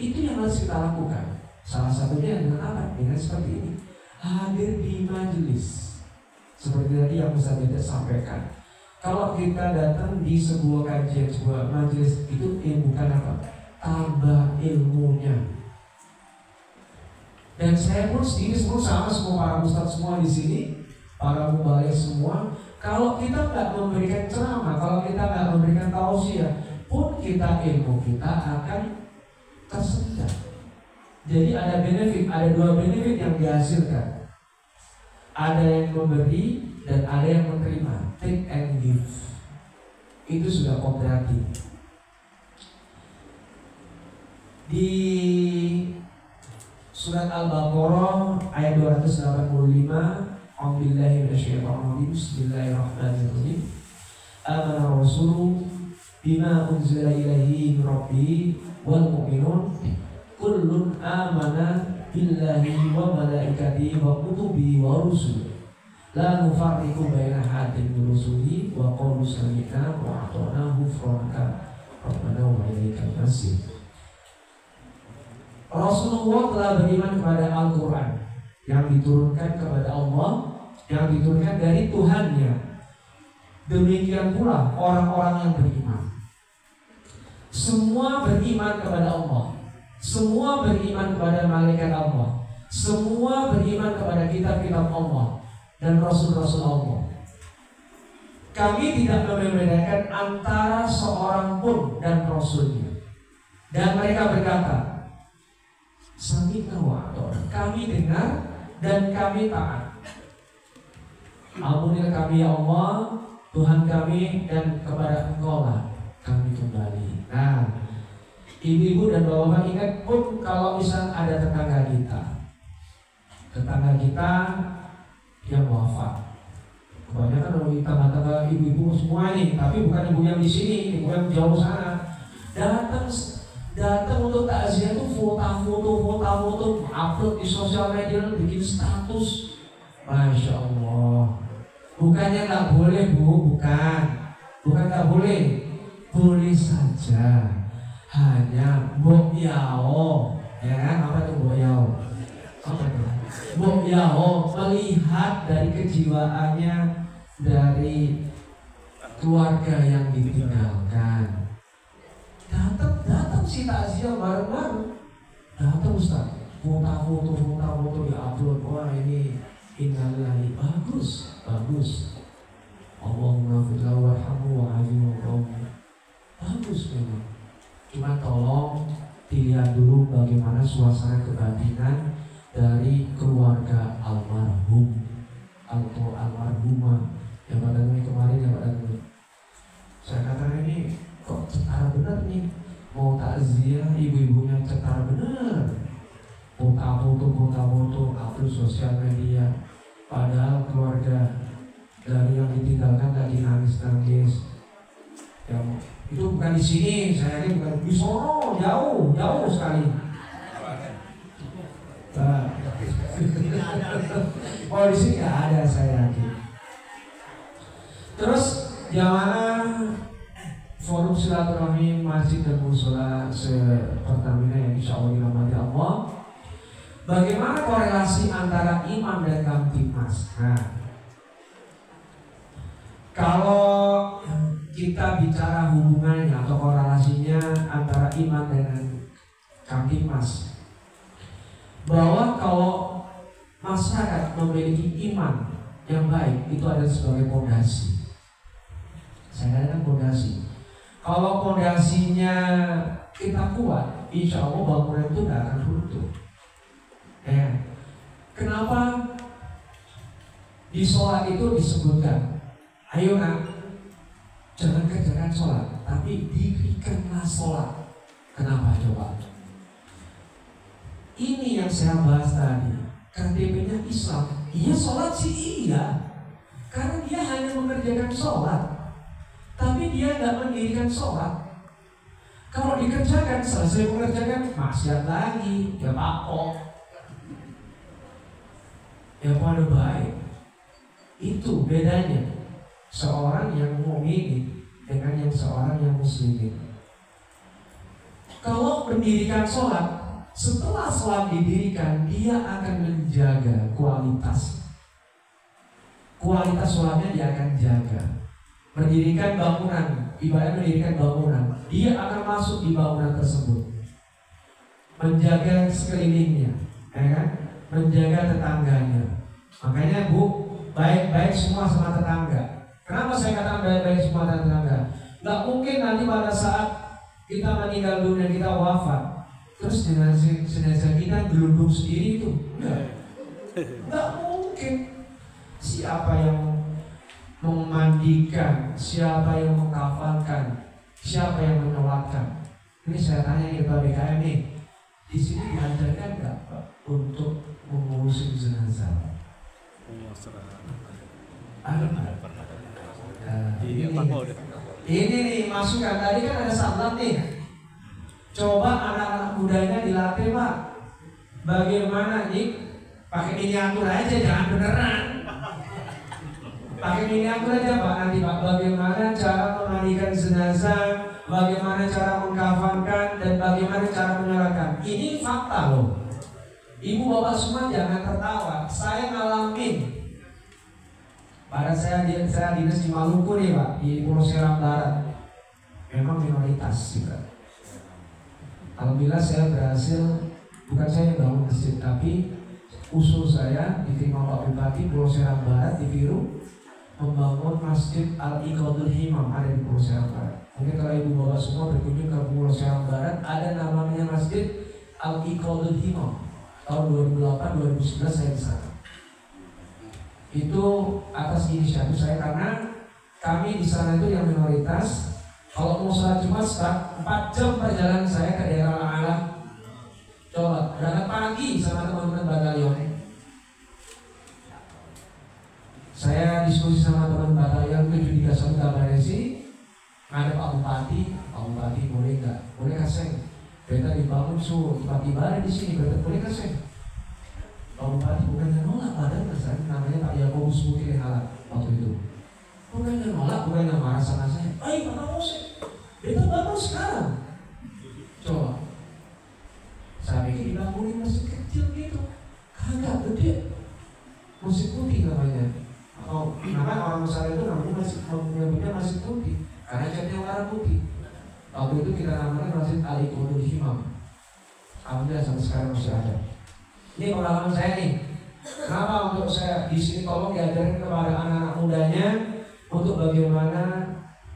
itu yang harus kita lakukan. Salah satunya dengan apa? Dengan seperti ini, hadir di majelis seperti tadi yang Ustaz Beda sampaikan. Kalau kita datang di sebuah kajian, sebuah majelis, itu bukan apa? Tambah ilmunya. Dan saya pun sendiri semua sama, semua para ustadz semua di sini, para mubalik semua. Kalau kita nggak memberikan ceramah, kalau kita nggak memberikan tausiah, pun kita ilmu kita akan tersendat. Jadi ada benefit, ada dua benefit yang dihasilkan. Ada yang memberi dan ada yang menerima, take and give. Itu sudah kodrati. Di surat Al-Baqarah ayat 285, A'udzubillahi minasyaitonir rajim, bismillahirrahmanirrahim. Amana rasulu bima unzila ilaihi min rabbih wal mu'minun kullun amana billahi wa malaikatihi wa kutubihi wa rusulihi la nufarriqu baina ahadin min rusulihi wa qalu sami'na wa ata'na ghufranaka rabbana wa ilaikal masir. Rasulullah telah beriman kepada Al-Quran yang diturunkan kepada Allah, yang diturunkan dari Tuhannya. Demikian pula orang-orang yang beriman. Semua beriman kepada Allah, semua beriman kepada malaikat Allah, semua beriman kepada kitab-kitab Allah dan Rasul-Rasul Allah. Kami tidak membedakan antara seorang pun dan Rasulnya. Dan mereka berkata, Sami'na wa ata'na, kami dengar dan kami taat. Ampunilah kami ya Allah, Tuhan kami, dan kepada Engkau lah kami kembali. Nah, ibu-ibu dan bapak-bapak ingat pun kalau misal ada tetangga kita yang wafat. Kebanyakan dari tetangga ibu-ibu semua ini, tapi bukan ibu yang di sini, ibu yang jauh sana. Datang untuk takziah itu foto, upload di sosial media, bikin status. Masya Allah. Bukannya nggak boleh Bu, bukan nggak boleh, boleh saja. Hanya mbok yao, ya kan? Apa itu mbok yao? Mbok yao melihat dari kejiwaannya, dari keluarga yang ditinggalkan. Datang si takziah bareng-bareng. Datang Ustaz, foto diupload. Wah ini innalillahi, bagus. Allahumma firlahu warhamhu wa'afihi wa'afihi. Bagus memang. Cuma tolong dilihat dulu bagaimana suasana kebatinan dari keluarga almarhum atau almarhumah yang pada kemarin yang pada saya katakan ini kok cetara bener nih, mau takziah ibu-ibunya cetara bener, foto upload sosial media, padahal keluarga dari yang ditinggalkan lagi nangis. Yang itu bukan di sini, saya ini bukan di sono, jauh sekali. Oh di sini nggak ada saya yakin. Terus jamaah forum silaturahmi masjid dan musola sepertamina yang insya Allah dirahmati Allah. Bagaimana korelasi antara imam dan kamtipmas? Nah, kalau kita bicara hubungannya atau korelasinya antara imam dengan kamtipmas, bahwa kalau masyarakat memiliki iman yang baik itu adalah sebagai pondasi. Saya katakan pondasi. Kalau pondasinya kita kuat, insya Allah bangunan itu tidak akan runtuh. Ya. Kenapa di sholat itu disebutkan, ayo nak, jangan kerjakan sholat, tapi dirikanlah sholat. Kenapa coba? Ini yang saya bahas tadi. KTP-nya Islam, iya sholat sih iya, karena dia hanya mengerjakan sholat, tapi dia nggak mendirikan sholat. Kalau dikerjakan, selesai mengerjakan, maksiat lagi, ya pakok, ya pada baik. Itu bedanya seorang yang mukmin dengan yang seorang yang muslimin. Kalau mendirikan sholat, setelah sholat didirikan, dia akan menjaga kualitas sholatnya, dia akan jaga. Mendirikan bangunan, ibarat mendirikan bangunan, dia akan masuk di bangunan tersebut, menjaga sekelilingnya, ya kan? Menjaga tetangganya. Makanya Bu, baik-baik semua sama tetangga. Kenapa saya katakan baik-baik semua tetangga? Gak mungkin nanti pada saat kita meninggal dunia, kita wafat, terus jenazah kita gelundung sendiri itu, nggak mungkin. Siapa yang memandikan, siapa yang mengkafalkan, siapa yang menyolatkan? Ini saya tanya kepada BKM nih, di sini diajarkan nggak Pak untuk mengurusi jenazah? Ada nggak? Ini nih masukan tadi kan ada salam nih. Coba anak-anak mudanya dilatih Pak. Bagaimana nih? Pakai miniatur aja, jangan beneran. Pakai miniatur aja Pak nanti Pak. Bagaimana cara memandikan jenazah, bagaimana cara mengkafankan, dan bagaimana cara menyolatkan. Ini fakta loh. Ibu bapak semua jangan tertawa. Saya ngalamin. Pada saya dinas di Maluku nih Pak, di Pulau Seram Barat. Memang minoritas juga. Alhamdulillah saya berhasil, bukan saya yang bangun masjid, tapi usul saya diterima Pak Bupati Pulau Seram Barat di Biru, membangun Masjid Al-Iqadul Himam ada di Pulau Seram Barat. Mungkin kalau ibu bapak semua berkunjung ke Pulau Seram Barat, ada namanya Masjid Al-Iqadul Himam. Tahun 2008-2011 saya di sana. Itu atas inisiatif saya karena kami di sana itu yang minoritas. Kalau mau sholat Jumat 4 jam perjalanan saya ke daerah Alam. Coba berangkat pagi sama teman-teman batalion. Saya diskusi sama teman batalion 731 Kabaresi. Ada Pak Bupati boleh nggak? Boleh kasih. Beta dibangun tiba-tiba ada di sini. Beta boleh kasih. Pak Bupati bukannya nolak, padahal namanya Pak Yakobus Mukti Halat waktu itu. Bukannya nolak, bukannya marah sama saya. Baik, mana mau sih? Beta bangun sekarang. Coba. Saya pikir dibangunin masjid kecil gitu. Kagak gede. Masjid putih namanya. Atau nama orang besar itu namanya menyebutnya masjid putih karena catnya warna putih. Waktu itu kita namanya Masjid Al-Iqadul Himam. Alhamdulillah sampai sekarang masih ada. Ini pengalaman saya nih. Kenapa untuk saya di sini tolong diajarin kepada anak-anak mudanya untuk bagaimana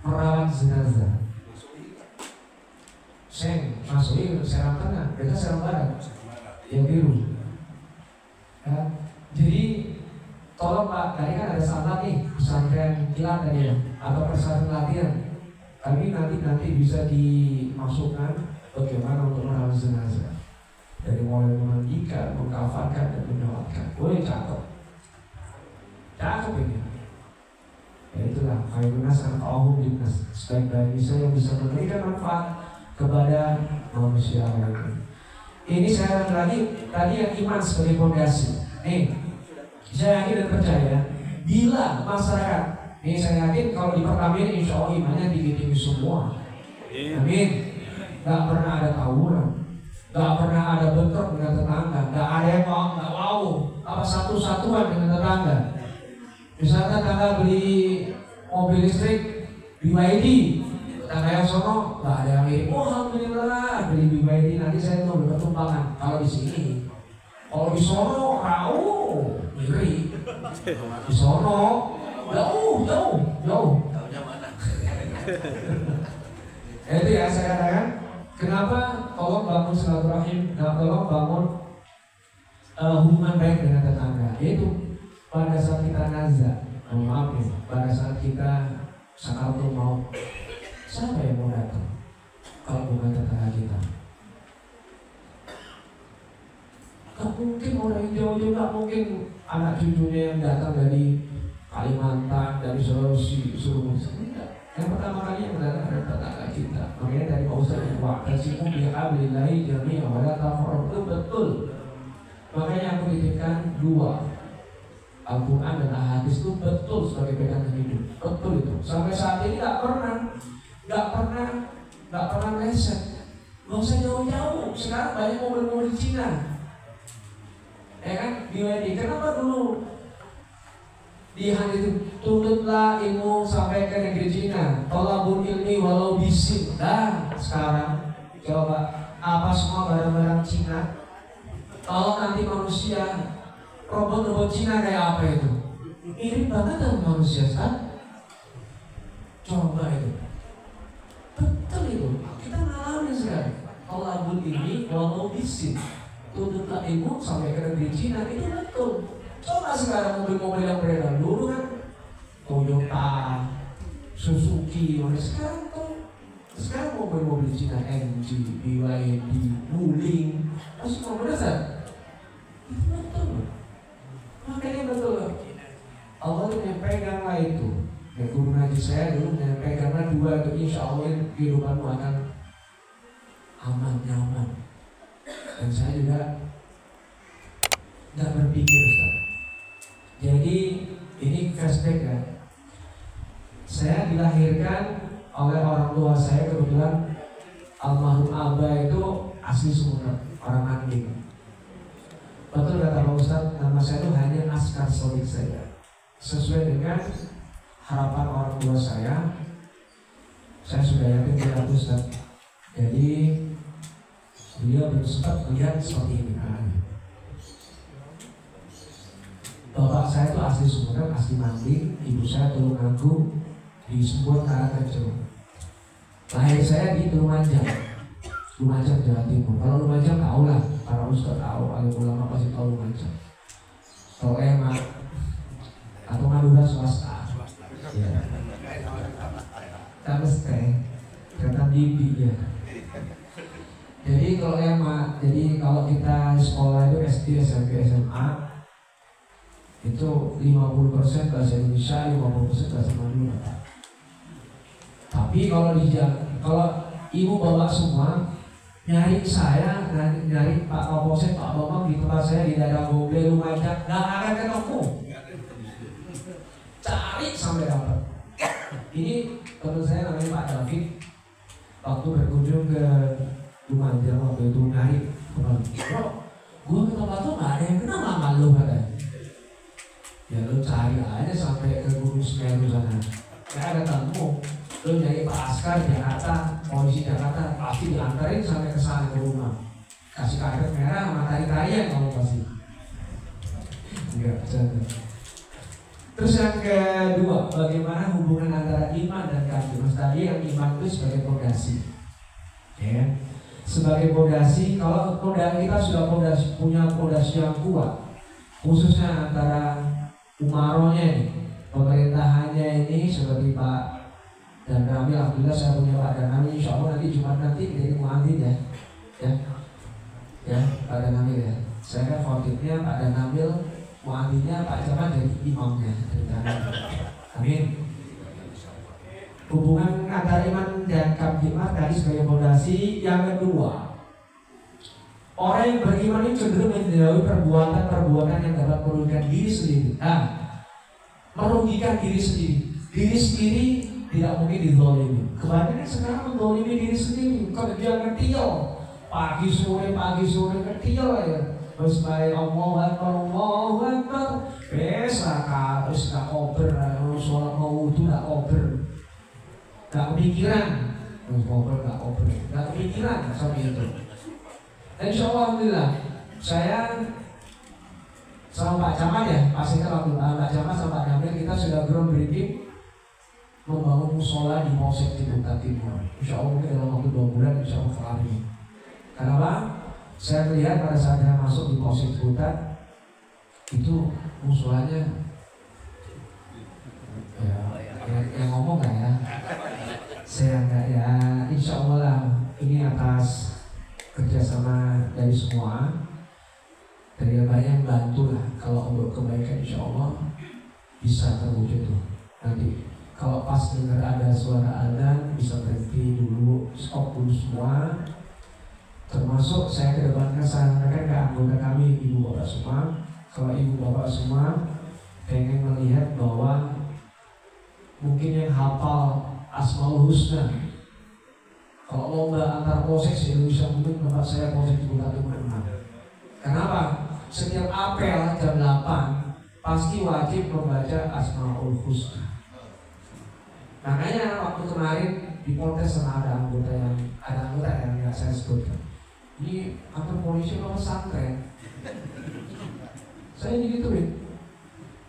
merawat jenazah. Seng, masuk Seram Tengah, beta Seram Barat, yang biru. Ya, jadi tolong Pak, tadi kan ada salat nih, pesantren kilat tadi ya, atau pesantren latihan. Kami nanti bisa dimasukkan bagaimana untuk merawat jenazah. Dari mulai memandikan, mengkafankan, dan menyolatkan. Boleh cakep ini. Ya itulah, mayoritas anak ahum dinas sebaik dari bisa yang bisa memberikan manfaat kepada manusia lain. Ini saya lagi tadi yang iman sebagai fondasi. Nih, saya yakin dan percaya bila masyarakat Ini saya yakin kalau di Pertamina insya Allah imannya tinggi-tinggi semua. Amin. Gak pernah ada tawuran, gak pernah ada bentrok dengan tetangga, gak ada yang mau apa satu-satuan dengan tetangga. Misalnya tetangga beli mobil listrik BYD, tetangga yang sono gak ada yang mirip. Oh alhamdulillah beli BYD, nanti saya tuh bertumpangan. Kalau di sini, kalau di sono rau ngiri, di sono jauh. Tahunya mana? Itu ya saya katakan. Kenapa tolong bangun silaturahim, tolong bangun hubungan baik dengan tetangga. Yaitu pada saat kita nazar, maaf ya, pada saat kita sakaratul maut, siapa yang mau datang? Kalau bukan tetangga kita. Gak mungkin orang yang jauh-jauh, gak mungkin anak cucunya yang datang dari Kalimantan, dari Sulawesi, Sulawesi. Yang pertama kali yang datang adalah tetangga kita. Makanya dari Pak Ustadz wa'tasimu bihablillahi jami'an wa la tafarraqu, betul. Makanya aku titipkan dua, Al-Quran dan Al-Hadis itu betul sebagai pegangan hidup. Betul itu. Sampai saat ini gak pernah meleset. Gak usah jauh-jauh. Sekarang banyak mobil-mobil Cina. Ya kan? BYD. Kenapa dulu di hadis itu tuntutlah ilmu sampai ke negeri Cina, tolabul ilmi walau bisin. Dan sekarang coba apa semua barang-barang Cina? Kalau nanti manusia, robot-robot Cina kayak apa itu? Mirip banget dengan manusia kan? Coba itu, betul itu. Kita ngalamin sekarang. Tolabul ilmi walau bisin, tuntutlah ilmu sampai ke negeri Cina, itu betul. Coba sekarang mobil-mobil yang beredar dulu kan Toyota, Suzuki, sekarang mobil-mobil Cina, MG, BYD, Wuling, masih mau besar. Itu betul. Makanya betul. Allah tuh peganglah itu. Ya, guru ngaji saya dulu peganglah dua itu, insya Allah kehidupanmu akan aman, nyaman. Dan saya juga nggak berpikir Ustaz. Jadi ini flashback ya. Saya dilahirkan oleh orang tua saya, kebetulan almarhum Abah itu asli Sumeneb, orang Anding. Betul kata Pak Ustadz, nama saya itu hanya Askar Sodik saja. Sesuai dengan harapan orang tua saya sudah yakin tidak Ustadz. Jadi beliau belum sempat melihat seperti ini. Bapak saya itu asli Sumeneb, asli Manding, ibu saya Tulungagung di sebuah Karangrejo. Lahir saya di Lumajang, Jawa Timur. Kalau Lumajang tahu lah, para ustaz tahu, alim ulama pasti tahu Lumajang. Tahu emak atau Madura swasta. Ya. Kames teh, kata bibi ya. Jadi kalau emak, jadi kalau kita sekolah itu SD, SMP, SMA itu 50% bahasa Indonesia, 50% bahasa Madura. Tapi kalau ibu bapak semua nyari saya, nyari Pak Kapolsek, Pak Bambang di tempat saya di daerah Goble, Lumajang, nggak akan ketemu. Cari sampai dapat. Ini teman saya namanya Pak David, waktu berkunjung ke Lumajang waktu itu nyari, bro, gue ke tempat tuh nggak ada yang kenal sama lu katanya. Ya lu cari aja sampai ke Gunung Semeru sana, nggak ada ketemu. Lu nyari Pak Askar Jakarta, polisi Jakarta, pasti diantarin sampai ke sana ke rumah. Kasih karpet merah sama tari-tarian kamu pasti. Enggak, bercanda. Terus yang kedua, bagaimana hubungan antara iman dan kafir. Mas tadi yang iman itu sebagai fondasi, ya. Sebagai fondasi, kalau kita sudah punya fondasi yang kuat, khususnya antara umarohnya ini, pemerintahannya ini seperti Pak dan Ramil. Alhamdulillah saya punya Pak dan Ramil, insya Allah nanti Jumat nanti jadi muadzin ya Pak dan Ramil ya. Saya kan khotibnya Pak dan Ramil, muadzinnya Pak Jamal jadi imamnya. Amin. Hubungan antara iman dan kamjimah tadi sebagai fondasi. Yang kedua, orang yang beriman ini cenderung menjauhi perbuatan-perbuatan yang dapat merugikan diri sendiri. Merugikan diri sendiri. Diri sendiri tidak mungkin dizalimi. Kebanyakan sekarang menzalimi diri sendiri. Kerja ngetil, pagi sore ngetil ya. Terus baik Allahu Akbar. Terus gak kober, sholat mau wudu gak kober, gak kepikiran, gak kepikiran sampai itu. Dan insya Allah alhamdulillah saya sama Pak Camat ya, pastikan waktu Pak Camat sama Pak Kamil kita sudah groundbreaking membangun musola di Polsek Ciputat Timur. Insya Allah mungkin dalam waktu 2 bulan insya Allah kelar ini. Kenapa? Saya melihat pada saat saya masuk di Polsek Ciputat itu musolanya yang ngomong gak ya? Saya enggak ya. Insya Allah lah ini atas kerjasama dari semua, dari banyak bantu lah. Kalau untuk kebaikan insya Allah bisa terwujud tuh. Nanti kalau pas dengar ada suara adzan bisa berhenti dulu, stop dulu semua. Termasuk saya kedepankan sarankan ke anggota kami, ibu bapak semua. Kalau ibu bapak semua pengen melihat bahwa mungkin yang hafal Asmaul Husna, kalau lomba antar polsek se-Indonesia mungkin bapak saya polsek Ciputat Timur menang. Kenapa? Setiap apel jam 8 pasti wajib membaca Asmaul Husna. Makanya waktu kemarin di Polres sama ada anggota yang nggak saya sebutkan. Ini kantor polisi apa pesantren? Saya digituin.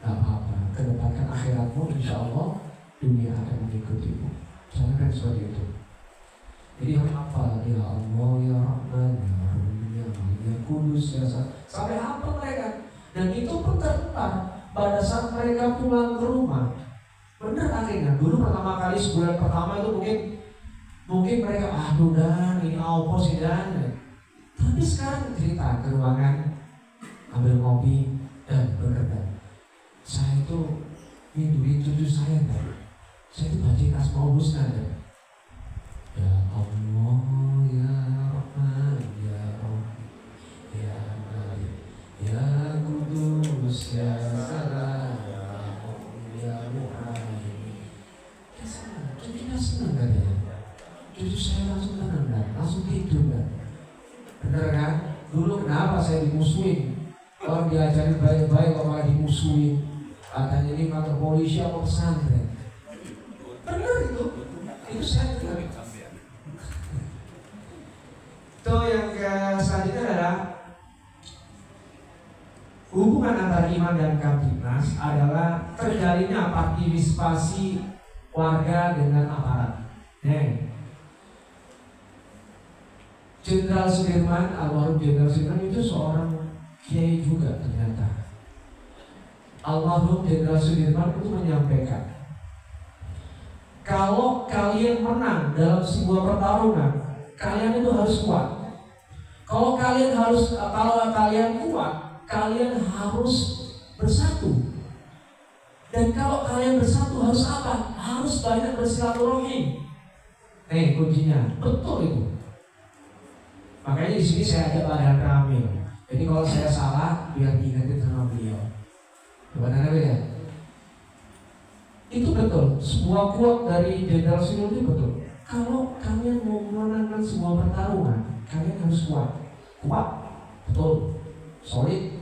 Gak apa-apa, kedepankan akhiratmu, insya Allah dunia akan mengikutimu. Saya kan seperti itu. Jadi harus hafal, ya Allah, ya Rahman, ya Rahim, ya Malik, ya Kudus, ya sampai hafal mereka. Dan itu pun terbentar pada saat mereka pulang ke rumah. Bener akhirnya, dulu pertama kali sebulan pertama itu mungkin mereka aduh dan ini apa sih dan. Tapi sekarang cerita ke ruangan, ambil ngopi dan berkata, saya itu mimpi cucu saya kan, saya itu baca Asmaul Husna kan. Ya Allah, ya Rahman, ya Rahim, ya Malik, ya Kudus, ya Salam, ya Muhammad. Cucunya senang kan ya? Cucu saya langsung tenang kan, langsung tidur kan. Bener kan? Dulu kenapa saya dimusuhin? Orang diajarin baik-baik kok malah dimusuhin. Katanya ini kantor polisi apa pesantren. Bener itu. Itu saya dengar. Itu yang selanjutnya adalah hubungan antara iman dan Kamtibmas adalah terjalinnya partisipasi warga dengan aparat. Jenderal Sudirman, almarhum Jenderal Sudirman itu seorang kiai juga ternyata. Almarhum Jenderal Sudirman itu menyampaikan, kalau kalian menang dalam sebuah pertarungan, kalian itu harus kuat. Kalau kalian kuat, kalian harus bersatu. Dan kalau kalian bersatu harus apa? Harus banyak bersilaturahim. Kuncinya, betul itu. Makanya di sini saya ajak Pak Kamil. Jadi kalau saya salah, biar diingetin sama beliau. Benar ya? Itu betul. Sebuah quote dari Jenderal Sudirman itu betul. Kalau kalian mau memenangkan sebuah pertarungan, kalian harus kuat. Kuat, betul, solid.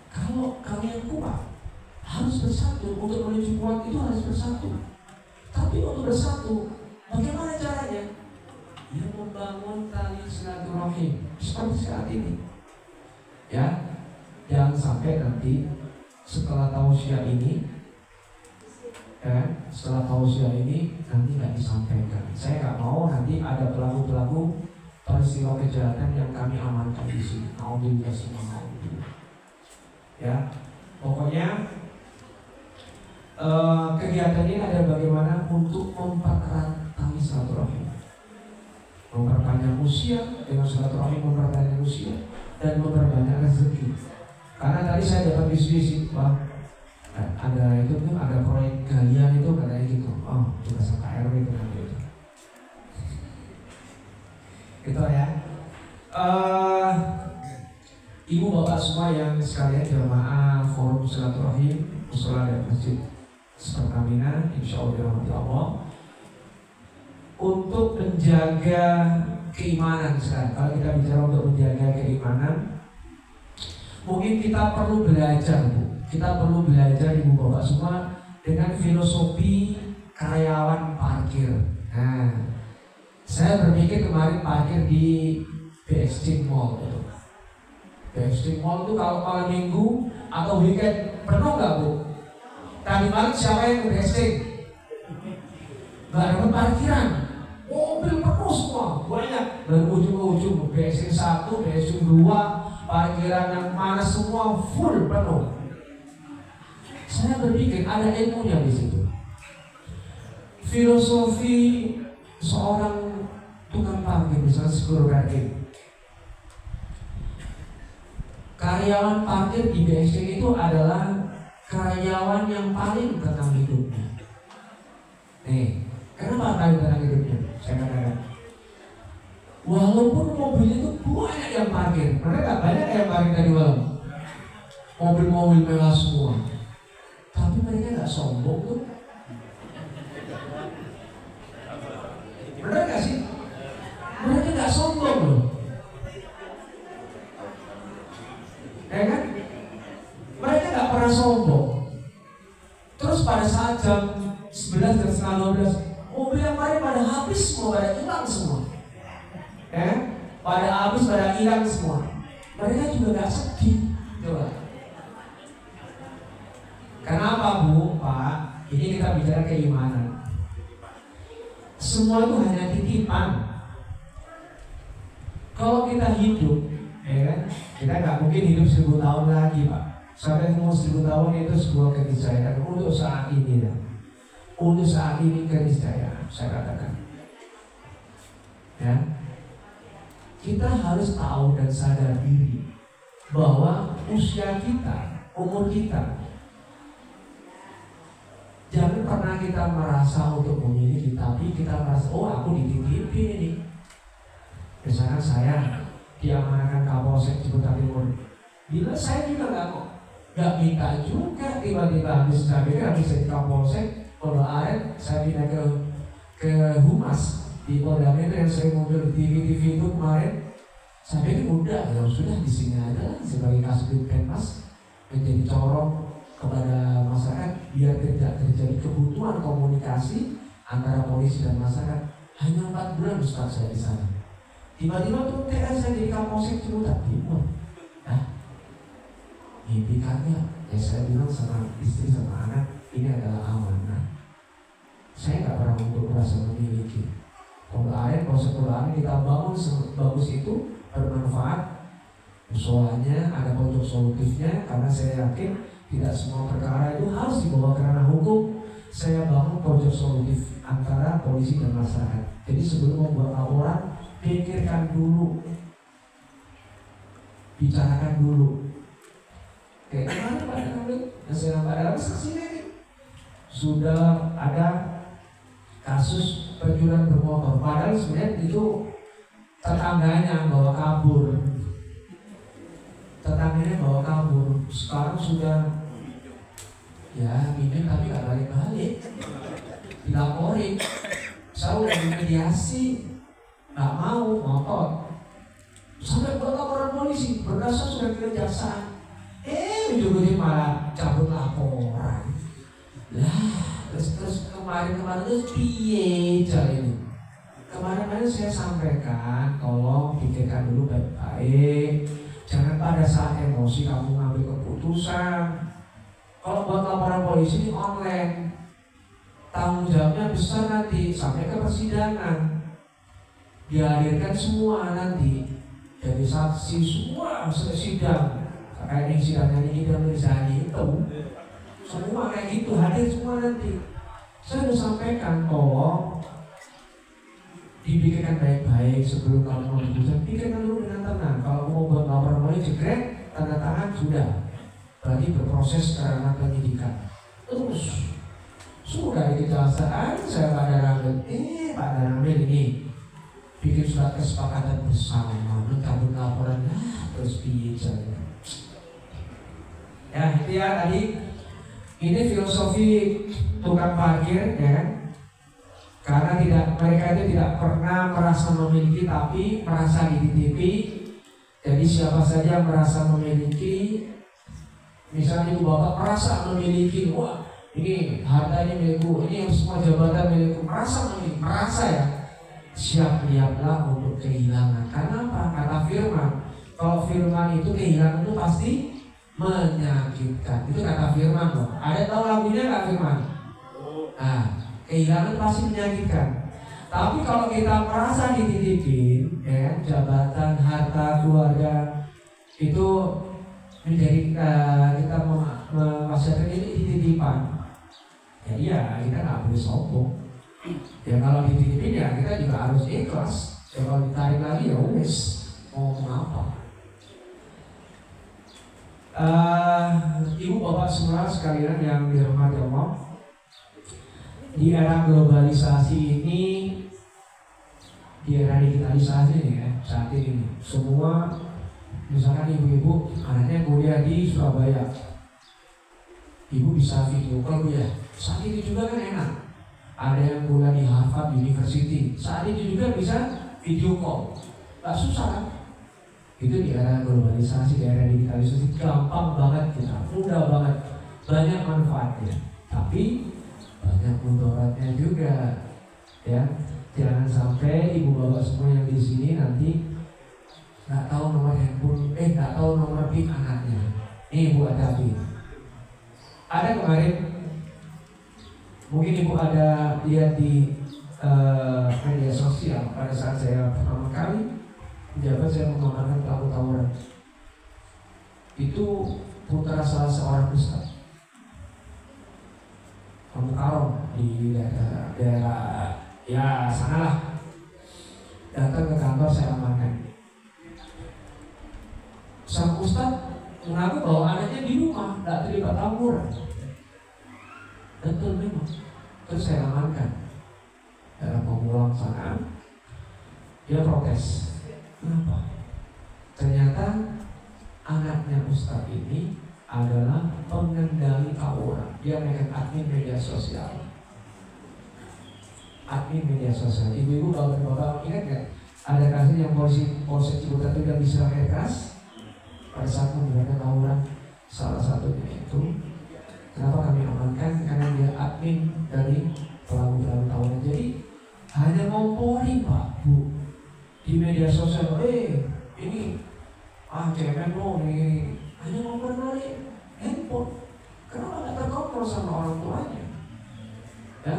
Kalau kalian kuat, harus bersatu. Untuk menuju kuat itu harus bersatu. Tapi untuk bersatu, bagaimana caranya? Ya membangun tali silaturahim seperti saat ini. Ya, jangan sampai nanti setelah tausiah ini, setelah tausiah ini nanti nggak disampaikan. Saya nggak mau nanti ada pelaku-pelaku peristiwa kejahatan yang kami amankan di sini. Alhamdulillah semua. Ya, pokoknya kegiatan ini ada bagaimana untuk mempererat tali silaturahim. Memperpanjang usia dengan silaturahim, memperpanjang usia dan memperbanyak rezeki. Karena tadi saya dapat diskusi, Pak, ada itu tuh ada proyek galian itu katanya gitu. Oh, tugas KRW itu nanti itu. Gitu ya. Ibu bapak semua yang sekalian jamaah forum silaturahim musola dan masjid Pertamina, insya Allah dirahmati Allah, untuk menjaga keimanan sekarang. Kalau kita bicara untuk menjaga keimanan, mungkin kita perlu belajar, Bu. Kita perlu belajar, Ibu Bapak semua, dengan filosofi karyawan parkir. Nah, saya berpikir kemarin parkir di BXC Mall. BXC Mall itu kalau malam minggu atau weekend penuh nggak, Bu? Tadi malam siapa yang ke BXC? Nggak dapat parkiran, mobil penuh semua, banyak dari ujung ke ujung. BXC 1, BXC 2, parkiran yang mana semua full penuh. Saya berpikir ada ilmunya di situ. Filosofi seorang tukang parkir, misalnya security parkir, karyawan parkir di BXC itu adalah karyawan yang paling tenang hidupnya. Nih, kenapa paling tenang hidupnya? Saya katakan, walaupun mobil itu banyak yang parkir, mereka banyak yang parkir tadi malam, mobil-mobil mewah semua, tapi mereka nggak sombong tuh. Benar gak sih? Mereka nggak sombong loh, ya kan? Mereka nggak pernah sombong. Terus pada saat jam 11 dan setengah 12, mobil yang kemarin pada habis semua, pada hilang semua, ya? Pada habis, pada hilang semua. Mereka juga nggak sedih, coba. Kenapa, Bu, Pak? Ini kita bicara keimanan. Semua itu hanya titipan. Kalau kita hidup, ya kan, kita nggak mungkin hidup 1000 tahun lagi, Pak. Sampai umur 1000 tahun itu sebuah keniscayaan untuk saat ini, ya. Untuk saat ini keniscayaan, saya katakan. Ya, kita harus tahu dan sadar diri bahwa usia kita, umur kita, jangan pernah kita merasa untuk memiliki, tapi kita merasa, oh aku dititipin ini. Misalnya saya diamanahkan Kapolsek Ciputat Timur, bila saya juga nggak minta juga, tiba-tiba habis saya pikir habis jadi Kapolsek Polda Aren, saya pindah ke Humas di Polda Metro yang sering muncul di TV itu kemarin. Saya pikir udah, ya sudah di sini aja sebagai Kasubdit Penmas menjadi corong kepada masyarakat biar tidak terjadi kebutuhan komunikasi antara polisi dan masyarakat. Hanya 4 bulan Ustaz saya di sana. Tiba-tiba tuh TR saya jadi Kapolsek Ciputat Timur. Nah, impikannya, ya saya bilang sama istri sama anak, ini adalah amanah. Saya nggak pernah untuk merasa memiliki. Polda Aren, Polsek Polda Aren kita bangun bagus itu bermanfaat. Musolanya ada pojok solutifnya, karena saya yakin tidak semua perkara itu harus dibawa ke ranah hukum. Saya bangun pojok solutif antara polisi dan masyarakat. Jadi sebelum membuat laporan, pikirkan dulu, bicarakan dulu. Kayak gimana Pak Dalamil? Yang saya nampak dalam saksinya ini sudah ada kasus pencurian bermotor. Padahal sebenarnya itu tetangganya bawa kabur. Tetangganya bawa kabur. Sekarang sudah ya minum tapi gak balik-balik, dilaporin. Saya udah mediasi, gak mau ngotot, sampai buat laporan polisi, berdasar sudah kejaksaan. Ujung-ujungnya malah cabut laporan. Lah, terus kemarin itu piye cara ini? Kemarin saya sampaikan, tolong pikirkan dulu baik-baik. Jangan pada saat emosi kamu ngambil keputusan. Kalau buat laporan polisi ini online, tanggung jawabnya besar nanti sampai ke persidangan. Dihadirkan semua nanti, jadi saksi semua sidang. Kayak yang sidangnya ini dan misalnya itu, semua kayak gitu hadir semua nanti. Saya sudah sampaikan, tolong dipikirkan baik-baik sebelum kamu mau keputusan. Pikirkan dulu dengan tenang. Kalau mau buat laporan polisi, jegrek, tanda tangan sudah. Berarti berproses karena penyidikan. Terus sudah di kejaksaan saya Pak Dalamil, Pak Dalamil ini bikin surat kesepakatan bersama, mencabut laporannya, terus bicara. Ya itu ya tadi Ini filosofi tukang parkir, ya kan? Karena mereka itu tidak pernah merasa memiliki, tapi merasa dititipi. Jadi siapa saja yang merasa memiliki, misalnya ibu bapak merasa memiliki, wah ini harta ini milikku, ini semua jabatan milikku, merasa ya, siap-siaplah untuk kehilangan. Karena apa? Kata firman, kalau firman itu kehilangan itu pasti menyakitkan. Itu kata firman loh. Ada tahu lagunya nggak firman? Nah, kehilangan pasti menyakitkan. Tapi kalau kita merasa dititipin, ya, jabatan, harta, keluarga, itu menjadi kita memasyarakat ini titipan. Ya iya, kita nggak boleh sombong. Ya kalau dititipin ya kita juga harus ikhlas. Ya kalau ditarik lagi ya wes mau apa? Ibu bapak semua sekalian yang dirahmati Allah, di era globalisasi ini, di era digitalisasi nih ya, saat ini semua, misalkan ibu-ibu anaknya kuliah di Surabaya, ibu bisa video call ya. Saat ini juga kan enak, ada yang kuliah di Harvard University, saat ini juga bisa video call, nggak susah kan? Itu di era globalisasi, di era digitalisasi gampang banget kita, mudah banget, banyak manfaatnya, tapi banyak mudaratnya juga, ya. Jangan sampai ibu bapak semua yang di sini nanti nggak tahu nomor handphone, nggak tahu nomor PIN anaknya. Ini ibu hadapi. Ada kemarin, mungkin ibu ada lihat di media sosial pada saat saya pertama kali menjabat, saya mengamankan pelaku tawuran. Itu putra salah seorang ustaz Kamu Karong di daerah ya sanalah, datang ke kantor, saya amankan. Sang ustaz mengaku bahwa anaknya di rumah, tidak terlibat tawuran. Betul memang. Terus saya amankan. Dalam mau pulang sana, dia protes. Kenapa? Ternyata anaknya ustaz ini adalah pengendali tawuran. Dia megang admin media sosial. Admin media sosial. Ibu-ibu bapak-bapak ingat nggak? Ada kasus yang polsek Ciputat itu yang diserang air keras pada saat menggunakan tawuran. Salah satunya itu. Kenapa kami amankan? Karena dia admin dari pelaku tawuran. Jadi hanya ngomporin Pak Bu di media sosial. Ini cemen lo nih. Hanya ngomporin handphone. Kenapa nggak terkontrol sama orang tuanya? Ya,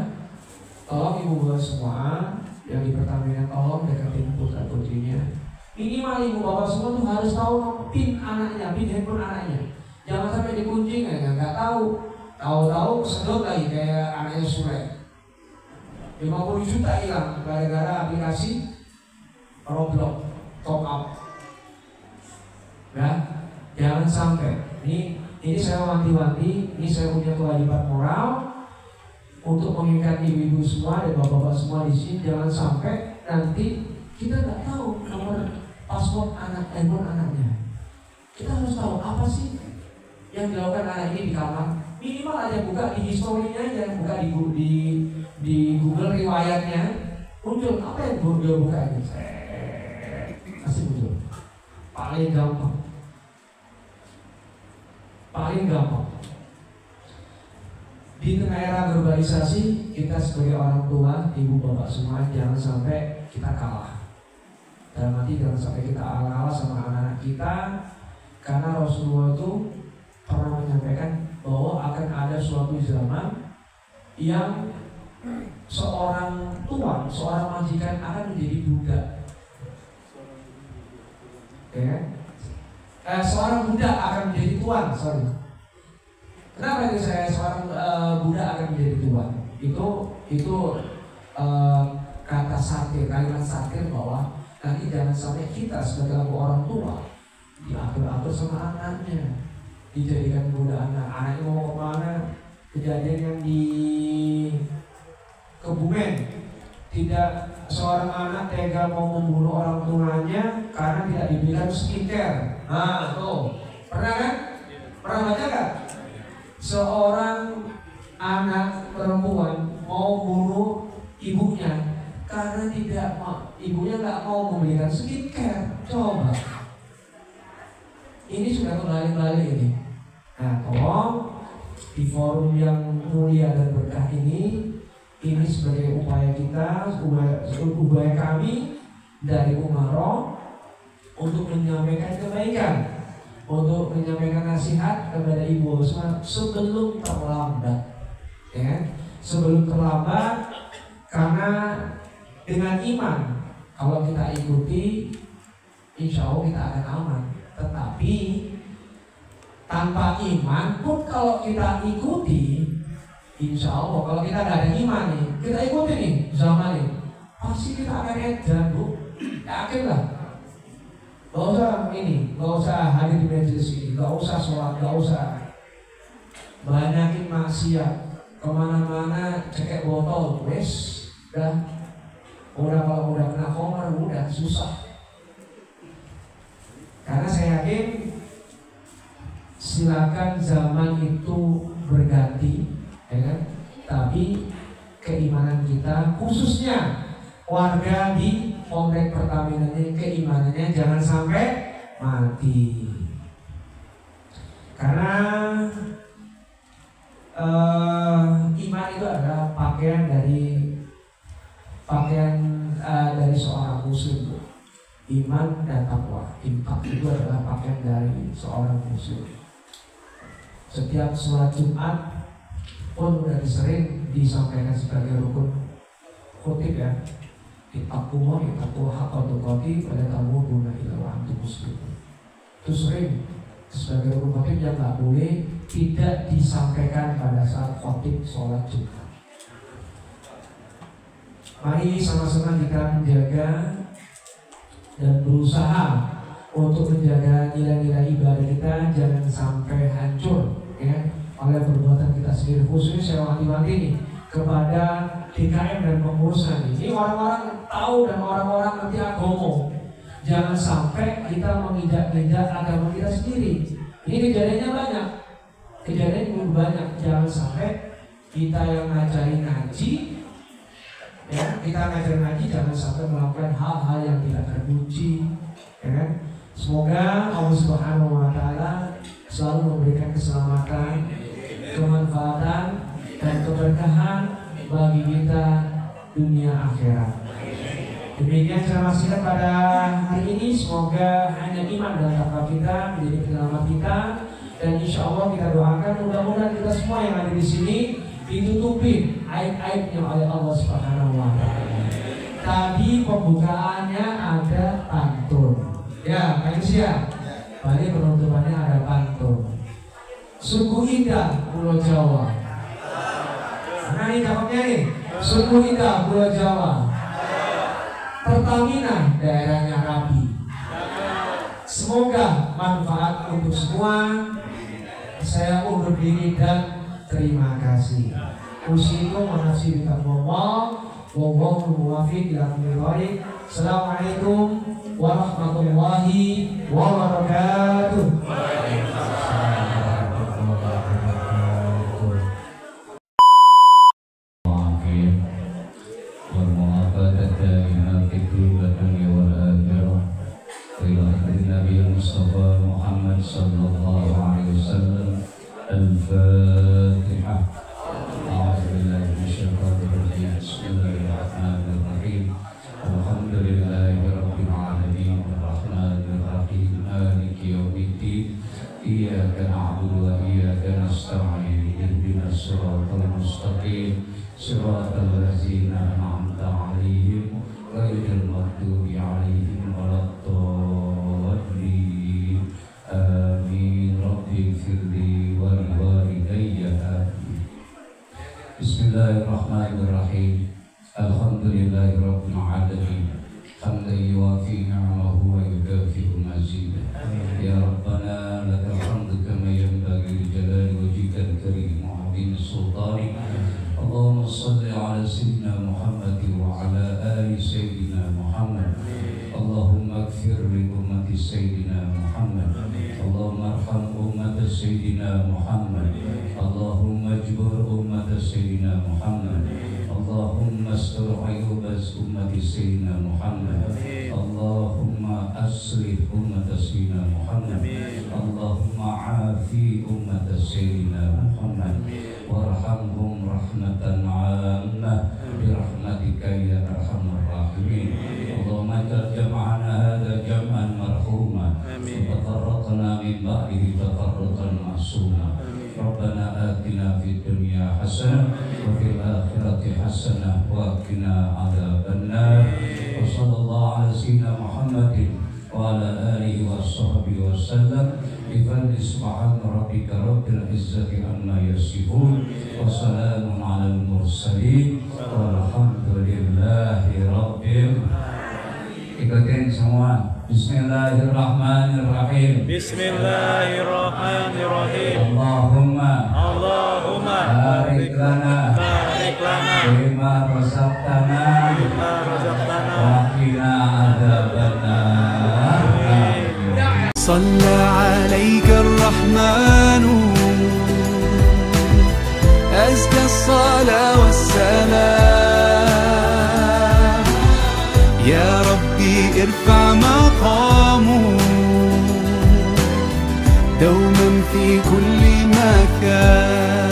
tolong ibu bapak semua yang di Pertamina, tolong deketin putra putrinya. Minimal ibu bapak semua tuh harus tahu PIN anaknya, PIN handphone anaknya. Jangan sampai dikunci nggak tahu. Tahu-tahu kesedot lagi kayak anaknya Sule. 50 juta hilang gara-gara aplikasi Roblox top up. Ya, jangan sampai. Ini saya wanti-wanti, ini saya punya kewajiban moral untuk mengingat ibu-ibu semua dan bapak-bapak semua di sini. Jangan sampai nanti kita nggak tahu nomor password handphone anaknya. Kita harus tahu apa sih yang dilakukan anak ini di kamar. Minimal aja buka di historinya aja, buka di Google riwayatnya, muncul apa yang dia buka ini, masih muncul. Paling gampang. Di tengah era globalisasi, kita sebagai orang tua, ibu bapak semua, jangan sampai kita kalah. Dalam arti jangan sampai kita kalah sama anak-anak kita, karena Rasulullah itu pernah menyampaikan bahwa akan ada suatu zaman yang seorang tuan, seorang majikan akan menjadi budak. Seorang budak akan menjadi tuan. Kenapa itu seorang budak akan menjadi tuan? Itu kata satir, kalimat satir bahwa nanti jangan sampai kita sebagai orang tua diatur-atur sama anaknya, dijadikan budak anak. Anaknya mau kemana? Kejadian yang di Kebumen, tidak seorang anak tega mau membunuh orang tuanya karena tidak diberikan skincare. Nah tuh, pernah kan? Pernah baca kan? Seorang balik-balik ini. Nah, tolong di forum yang mulia dan berkah ini sebagai upaya kita, upaya kami dari Umaro untuk menyampaikan kebaikan, untuk menyampaikan nasihat kepada Ibu Osma sebelum terlambat, ya, sebelum terlambat, karena dengan iman kalau kita ikuti, insya Allah kita akan aman. Tetapi tanpa iman pun kalau kita ikuti, insya Allah kalau kita nggak ada iman nih, kita ikuti nih zaman ini, pasti kita akan edan, Bu. Yakin lah. Gak usah ini, gak usah hadir di majelis ini, gak usah sholat, gak usah banyakin maksiat, kemana-mana cekek botol, wes, udah kalau udah kena koma udah susah. Karena saya yakin silakan zaman itu berganti, ya kan? Tapi keimanan kita, khususnya warga di komplek Pertamina ini, keimanannya jangan sampai mati. Karena iman itu adalah pakaian dari seorang muslim. Iman dan takwa, infak itu adalah pakaian dari seorang muslim. Setiap sholat Jumat pun sudah sering disampaikan sebagai rukun khutib, ya. Ittaqullah haqqa tuqatih wa la tamutunna illa wa antum muslimun. Itu sering sebagai rukun khutib yang tak boleh tidak disampaikan pada saat khutib sholat Jumat. Mari sama-sama kita menjaga dan berusaha untuk menjaga nilai-nilai ibadah kita jangan sampai hancur, ya, oleh perbuatan kita sendiri. Khususnya saya wanti-wanti nih kepada DKM dan pengurusnya nih. Ini orang-orang tahu dan orang-orang ngerti agama. Jangan sampai kita menginjak-injak agama kita sendiri. Ini kejadiannya banyak. Kejadian banyak. Jangan sampai kita yang ngajarin ngaji, ya, kita ngajarin ngaji jangan sampai melakukan hal-hal yang tidak terpuji, ya kan? Semoga Allah Subhanahu wa taala selalu memberikan keselamatan, kemanfaatan dan keberkahan bagi kita dunia akhirat. Demikian ceramah singkat pada hari ini. Semoga hanya iman dan takwa kita menjadi penyelamat kita, dan insya Allah kita doakan mudah-mudahan kita semua yang ada di sini ditutupi aib-aibnya oleh Allah Subhanahu wa taala. Tadi pembukaannya ada pantun. Ya, manusia. Balik penutupannya ada pantun. Sungguh indah Pulau Jawa. Nah, ini cakepnya nih. Sungguh indah Pulau Jawa. Pertamina daerahnya rapi. Semoga manfaat untuk semua. Saya undur diri dan terima kasih. Usikum wa nafsi bitaqwallah. Wallahu muwaffiq ila aqwamit thoriq. Assalamualaikum warahmatullahi wabarakatuh. Al-Fatihah. A'udzubillahi minasyaitonir rajim. Bismillahirrahmanirrahim. Alhamdulillahirabbil alamin arrahmanir rahim maliki yaumiddin. Iyyaka na'budu wa iyyaka nasta'in. Ihdinas siratal mustaqim. Siratal ladzina an'amta 'alaihim ghairil maghdubi 'alaihim waladdallin. Amin. Rabbi firli wal walidayya. Bismillahirrahmanirrahim. Alhamdulillahirabbil alamin. Hamdan yuwafi ni'amahu wa yukafi'u mazidah. Ya Rabbana lakal hamdu kama yanbaghi li jalali wajhikal karim wa 'azimi sultanik. Allahumma shalli ala sayyidina Muhammad wa ala ali sayyidina Muhammad. Allahumma ighfir li ummati sayyidina Muhammad. Allahumma arham ummata sayyidina Muhammad. Allahumma ajbur ummata sayyidina Muhammad. Allahumma astur ayyuba ummati sayyidina Muhammad. Allahumma aslih ummata sayyidina Muhammad. Allahumma وعافي أمة سيدنا محمد وارحمهم رحمة عامة برحمتك يا أرحم الراحمين. اللهم اجعل جمعنا هذا جمعا مرحوما وتفرقنا من بعده تفرقا معصوما. ربنا آتنا في الدنيا حسنة وفي الآخرة حسنة وقنا عذاب النار. وصلى الله على سيدنا محمد وعلى آله وصحبه وسلم. بفضل سبحان ربك رب العزة عما يصفون وسلام على المرسلين والحمد لله رب العالمين. Ikutin semua. Bismillahirrahmanirrahim. Bismillahirrahmanirrahim. Allahumma barik lana bima razaqtana wa qina adzabannar. صلى عليك الرحمن أزكى الصلاة والسلام. يا ربي ارفع مقامه دوما في كل مكان.